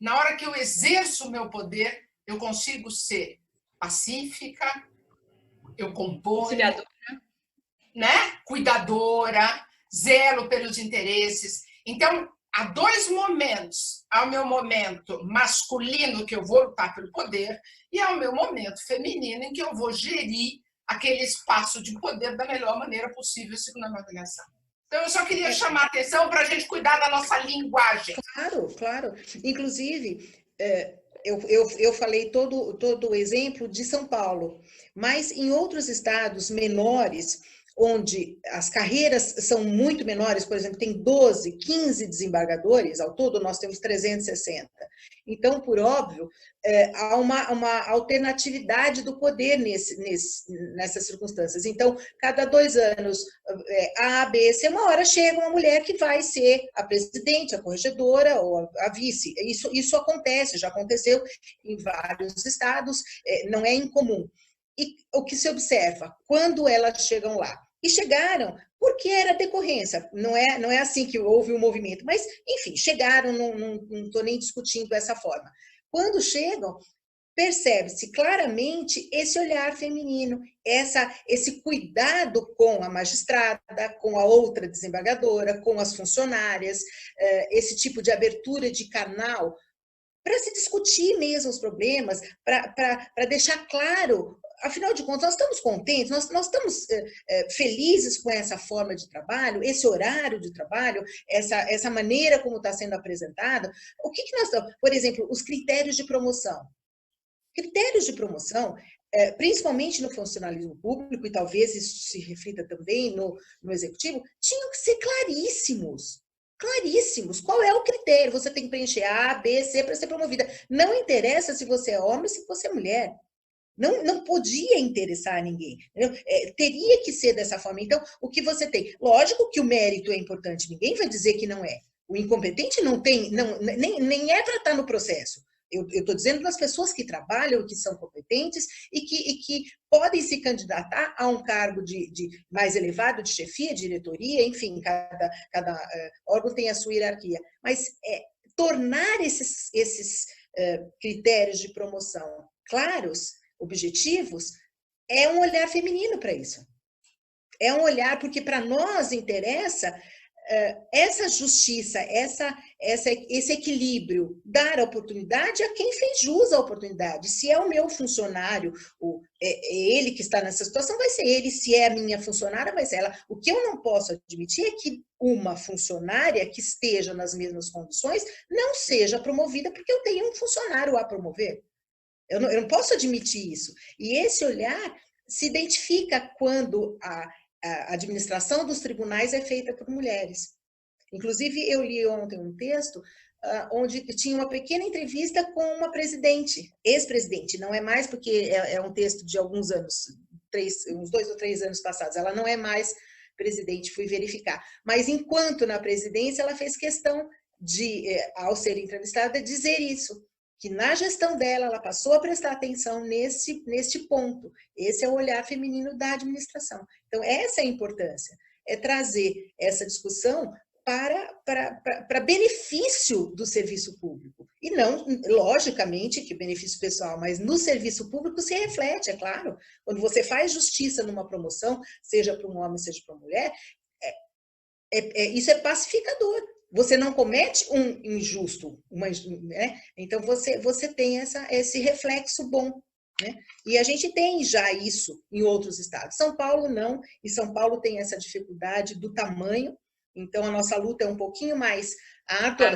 na hora que eu exerço o meu poder, eu consigo ser pacífica, eu componho, né? Cuidadora, zelo pelos interesses. Então, há dois momentos. Há o meu momento masculino, que eu vou lutar pelo poder, e há o meu momento feminino, em que eu vou gerir aquele espaço de poder da melhor maneira possível, segundo a minha avaliação. Então, eu só queria chamar a atenção para a gente cuidar da nossa linguagem. Claro, claro. Inclusive, eu falei todo o exemplo de São Paulo, mas em outros estados menores, onde as carreiras são muito menores, por exemplo, tem 12, 15 desembargadores, ao todo nós temos 360. Então, por óbvio, há uma alternatividade do poder nessas circunstâncias. Então, cada 2 anos, A, B, C, uma hora chega uma mulher que vai ser a presidente, a corregedora ou a vice. Isso acontece, já aconteceu em vários estados, não é incomum. E o que se observa, quando elas chegam lá, e chegaram porque era decorrência, não é assim que houve um movimento, mas, enfim, chegaram, não estou nem discutindo dessa forma. Quando chegam, percebe-se claramente esse olhar feminino, esse cuidado com a magistrada, com a outra desembargadora, com as funcionárias, esse tipo de abertura de canal para se discutir mesmo os problemas, para deixar claro. Afinal de contas, nós estamos contentes, nós estamos felizes com essa forma de trabalho, esse horário de trabalho, essa maneira como está sendo apresentada. O que nós estamos... Por exemplo, os critérios de promoção. Critérios de promoção, principalmente no funcionalismo público, e talvez isso se reflita também no executivo, tinham que ser claríssimos. Claríssimos. Qual é o critério? Você tem que preencher A, B, C para ser promovida. Não interessa se você é homem ou se você é mulher. Não podia interessar a ninguém. Teria que ser dessa forma. Então, o que você tem? Lógico que o mérito é importante, ninguém vai dizer que não é. O incompetente não tem, nem é para estar no processo. Eu estou dizendo das pessoas que trabalham, que são competentes e que podem se candidatar a um cargo de mais elevado, de chefia, diretoria, enfim, cada órgão tem a sua hierarquia. Mas tornar esses critérios de promoção claros, objetivos, é um olhar feminino para isso. É um olhar, porque para nós interessa essa justiça, esse equilíbrio, dar a oportunidade a quem fez jus à oportunidade. Se é o meu funcionário, é ele que está nessa situação, vai ser ele. Se é a minha funcionária, vai ser ela. O que eu não posso admitir é que uma funcionária que esteja nas mesmas condições não seja promovida porque eu tenho um funcionário a promover. Eu não posso admitir isso. E esse olhar se identifica quando a administração dos tribunais é feita por mulheres. Inclusive, eu li ontem um texto onde tinha uma pequena entrevista com uma presidente, ex-presidente, não é mais porque é um texto de alguns anos, uns 2 ou 3 anos passados, ela não é mais presidente, fui verificar. Mas enquanto na presidência, ela fez questão de, ao ser entrevistada, dizer isso, que na gestão dela, ela passou a prestar atenção neste ponto. Esse é o olhar feminino da administração. Então, essa é a importância, é trazer essa discussão para benefício do serviço público. E não, logicamente, que benefício pessoal, mas no serviço público se reflete, é claro. Quando você faz justiça numa promoção, seja para um homem, seja para uma mulher, isso é pacificador. Você não comete um injusto, né? Então você tem esse reflexo bom, né? E a gente tem já isso em outros estados. São Paulo não, e São Paulo tem essa dificuldade do tamanho, então a nossa luta é um pouquinho mais árdua,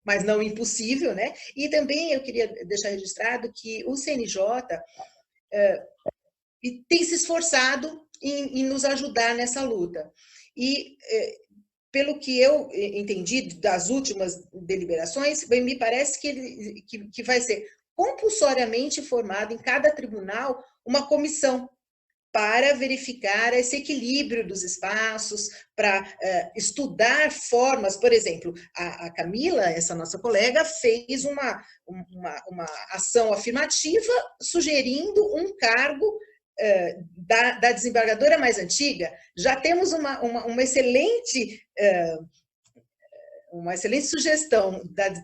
mas não impossível, né? E também eu queria deixar registrado que o CNJ tem se esforçado em nos ajudar nessa luta. E pelo que eu entendi das últimas deliberações, me parece que vai ser compulsoriamente formado em cada tribunal uma comissão para verificar esse equilíbrio dos espaços, para estudar formas. Por exemplo, a Camila, essa nossa colega, fez uma ação afirmativa sugerindo um cargo da desembargadora mais antiga. Já temos uma excelente sugestão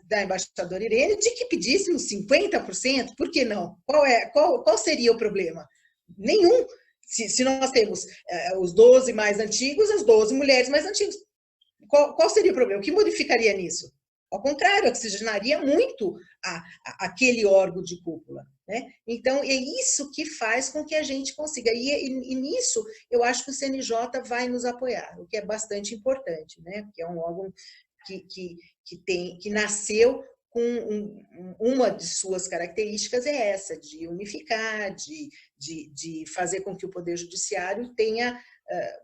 da embaixadora Irene de que pedíssemos 50%, por que não? Qual seria o problema? Nenhum. Se nós temos os 12 mais antigos, as 12 mulheres mais antigas, qual seria o problema? O que modificaria nisso? Ao contrário, oxigenaria muito aquele órgão de cúpula, né? Então, é isso que faz com que a gente consiga. E nisso, eu acho que o CNJ vai nos apoiar, o que é bastante importante, né? Porque é um órgão que nasceu com uma de suas características é essa, de unificar, de fazer com que o Poder Judiciário tenha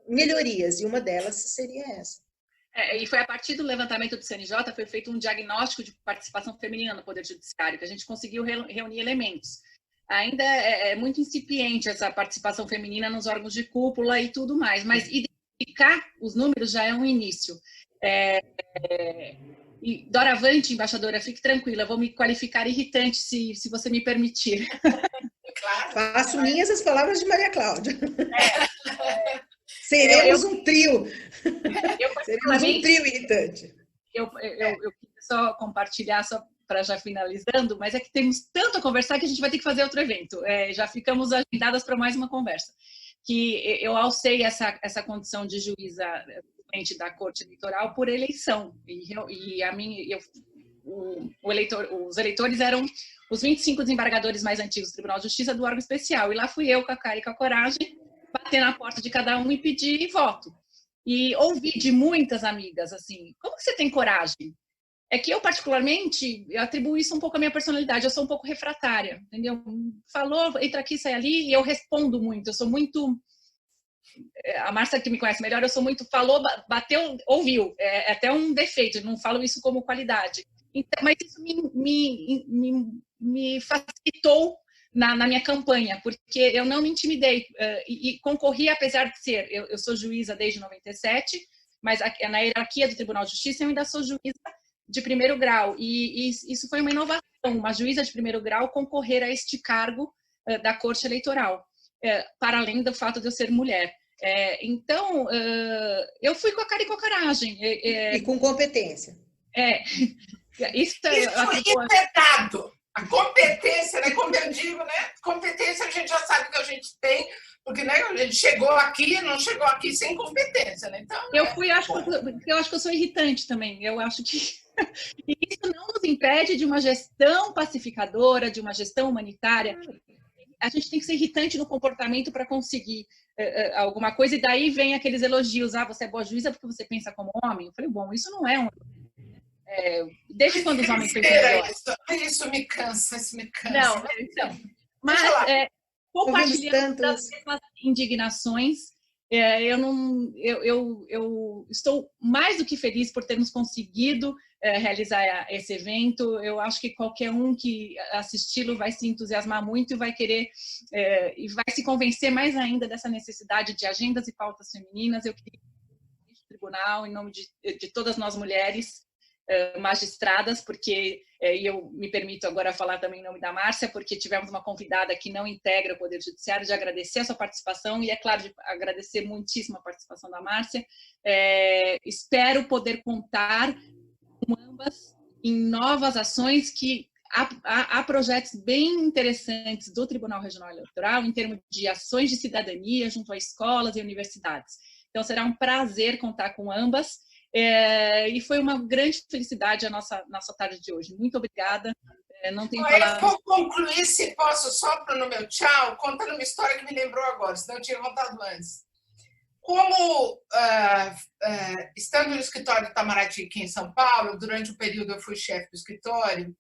melhorias, e uma delas seria essa. E foi a partir do levantamento do CNJ, foi feito um diagnóstico de participação feminina no Poder Judiciário, que a gente conseguiu reunir elementos. Ainda é muito incipiente essa participação feminina nos órgãos de cúpula e tudo mais, mas identificar os números já é um início. E doravante, embaixadora, fique tranquila, vou me qualificar irritante se você me permitir. Claro. Faço minhas as palavras de Maria Cláudia. Seremos um trio. Seremos um trio irritante. Eu queria só compartilhar, só para já finalizando, mas é que temos tanto a conversar que a gente vai ter que fazer outro evento. Já ficamos agendadas para mais uma conversa. Que eu alcei essa condição de juíza da Corte Eleitoral por eleição. Os eleitores eram os 25 desembargadores mais antigos do Tribunal de Justiça do órgão especial. E lá fui eu, com a cara e com a coragem, bater na porta de cada um e pedir voto. E ouvi de muitas amigas assim, como que você tem coragem? É que eu, particularmente, atribuo isso um pouco à minha personalidade. Eu sou um pouco refratária, entendeu? Falou, entra aqui, sai ali, e eu respondo muito. Eu sou muito... A Márcia, que me conhece melhor, eu sou muito... Falou, bateu, ouviu. É até um defeito, não falo isso como qualidade. Então, mas isso me facilitou na minha campanha, porque eu não me intimidei e concorri, apesar de ser... Eu sou juíza desde 97, mas na hierarquia do Tribunal de Justiça eu ainda sou juíza de primeiro grau, e isso foi uma inovação, uma juíza de primeiro grau concorrer a este cargo da Corte Eleitoral, para além do fato de eu ser mulher. Então, eu fui com a cara e com a coragem. E com competência. Isso é dado. A competência, né? Como eu digo, né? Competência a gente já sabe que a gente tem, porque, né, a gente chegou aqui, não chegou aqui sem competência, né? Então, eu acho que eu sou irritante também. Eu acho que e isso não nos impede de uma gestão pacificadora, de uma gestão humanitária. A gente tem que ser irritante no comportamento para conseguir alguma coisa, e daí vem aqueles elogios. Você é boa juíza porque você pensa como homem. Eu falei, bom, isso não é um... desde quando os homens pensam melhor. Isso me cansa, Não, então, mas compartilhando das mesmas indignações, eu estou mais do que feliz por termos conseguido realizar esse evento. Eu acho que qualquer um que assisti-lo vai se entusiasmar muito e vai querer e vai se convencer mais ainda dessa necessidade de agendas e pautas femininas. Eu queria, no tribunal, em nome de todas nós mulheres magistradas, porque eu me permito agora falar também em nome da Márcia, porque tivemos uma convidada que não integra o Poder Judiciário, de agradecer a sua participação e, é claro, de agradecer muitíssimo a participação da Márcia. Espero poder contar com ambas em novas ações, que há projetos bem interessantes do Tribunal Regional Eleitoral em termos de ações de cidadania junto a escolas e universidades. Então, será um prazer contar com ambas. E foi uma grande felicidade a nossa tarde de hoje. Muito obrigada. Não tenho palavras. Eu vou concluir, se posso, só no meu tchau, contando uma história que me lembrou agora, senão eu tinha contado antes. Como, estando no escritório do Itamaraty aqui em São Paulo, durante o período eu fui chefe do escritório,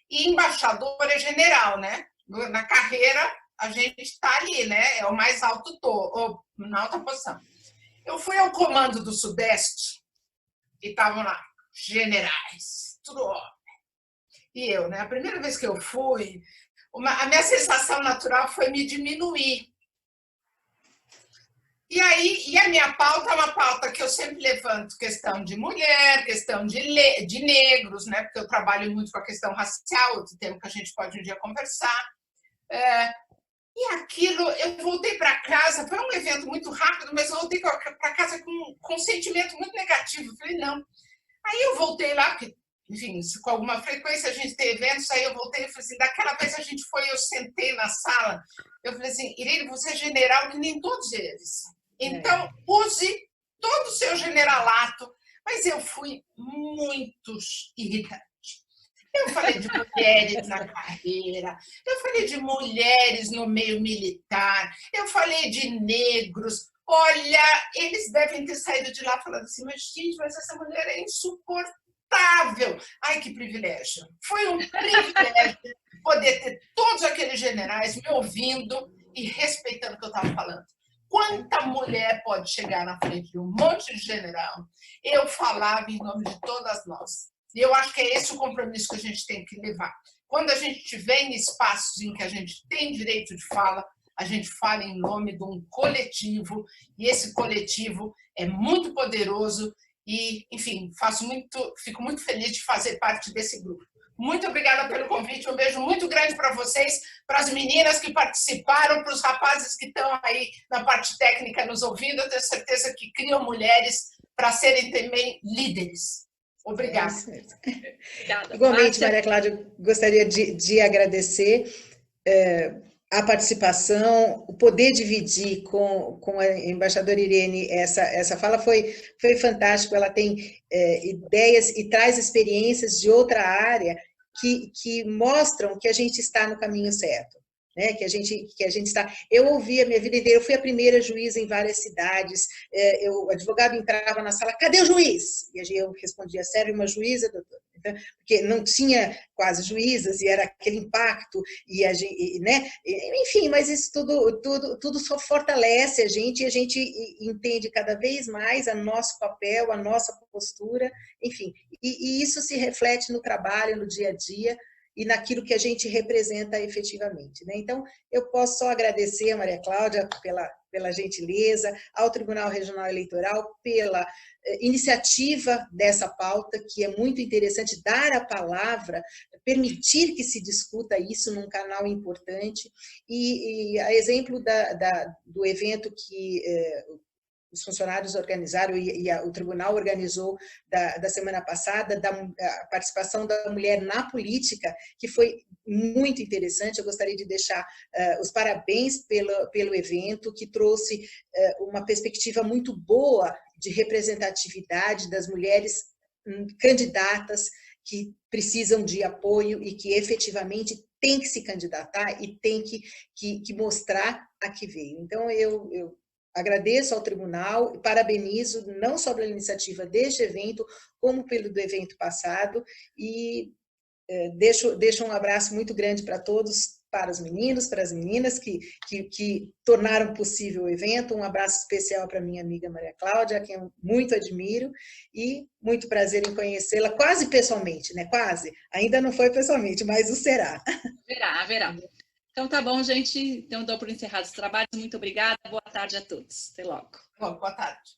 e embaixador é general, né? Na carreira, a gente está ali, né? É o mais alto na alta posição. Eu fui ao comando do Sudeste, e estavam lá, generais, tudo homem. E eu, né? A primeira vez que eu fui, a minha sensação natural foi me diminuir. E aí, a minha pauta é uma pauta que eu sempre levanto, questão de mulher, questão de negros, né? Porque eu trabalho muito com a questão racial, outro tema que a gente pode um dia conversar. E aquilo, eu voltei para casa, foi um evento muito rápido, mas eu voltei para casa com um sentimento muito negativo. Eu falei, não. Aí eu voltei lá, porque, enfim, com alguma frequência a gente tem eventos, aí eu voltei e falei assim, daquela vez a gente foi, eu sentei na sala, eu falei assim, Irene, você é general que nem todos eles. Então, use todo o seu generalato, mas eu fui muito irritante. Eu falei de mulheres na carreira, eu falei de mulheres no meio militar, eu falei de negros. Olha, eles devem ter saído de lá falando assim, mas essa mulher é insuportável. Ai, que privilégio. Foi um privilégio poder ter todos aqueles generais me ouvindo e respeitando o que eu estava falando. Quanta mulher pode chegar na frente de um monte de general? Eu falava em nome de todas nós. E eu acho que é esse o compromisso que a gente tem que levar. Quando a gente estiver em espaços em que a gente tem direito de fala, a gente fala em nome de um coletivo, e esse coletivo é muito poderoso e, enfim, fico muito feliz de fazer parte desse grupo. Muito obrigada pelo convite, um beijo muito grande para vocês, para as meninas que participaram, para os rapazes que estão aí na parte técnica nos ouvindo, eu tenho certeza que criam mulheres para serem também líderes. Obrigada. Obrigada. Igualmente, Maria Cláudia, gostaria de agradecer a participação, o poder dividir com a embaixadora Irene essa fala foi fantástico. Ela tem ideias e traz experiências de outra área que mostram que a gente está no caminho certo. Né, que a gente está. Eu ouvi a minha vida inteira, eu fui a primeira juíza em várias cidades, o advogado entrava na sala, cadê o juiz? E eu respondia, serve uma juíza, doutor? Então, porque não tinha quase juízas e era aquele impacto, né? Enfim, mas isso tudo só fortalece a gente e a gente entende cada vez mais o nosso papel, a nossa postura, enfim, e isso se reflete no trabalho, no dia a dia, e naquilo que a gente representa efetivamente. Né? Então, eu posso só agradecer a Maria Cláudia pela gentileza, ao Tribunal Regional Eleitoral pela iniciativa dessa pauta, que é muito interessante, dar a palavra, permitir que se discuta isso num canal importante, e a exemplo do evento que os funcionários organizaram e o tribunal organizou da semana passada, da participação da mulher na política, que foi muito interessante. Eu gostaria de deixar os parabéns pelo evento, que trouxe uma perspectiva muito boa de representatividade das mulheres candidatas que precisam de apoio e que efetivamente tem que se candidatar e tem que mostrar a que veio. Então, eu agradeço ao tribunal, parabenizo não só pela iniciativa deste evento, como pelo do evento passado, e deixo um abraço muito grande para todos, para os meninos, para as meninas que tornaram possível o evento. Um abraço especial para minha amiga Maria Cláudia, a quem eu muito admiro, e muito prazer em conhecê-la, quase pessoalmente, né? Quase. Ainda não foi pessoalmente, mas o será. Haverá. Então tá bom, gente. Então dou por encerrados os trabalhos. Muito obrigada. Boa tarde a todos. Até logo. Bom, boa tarde.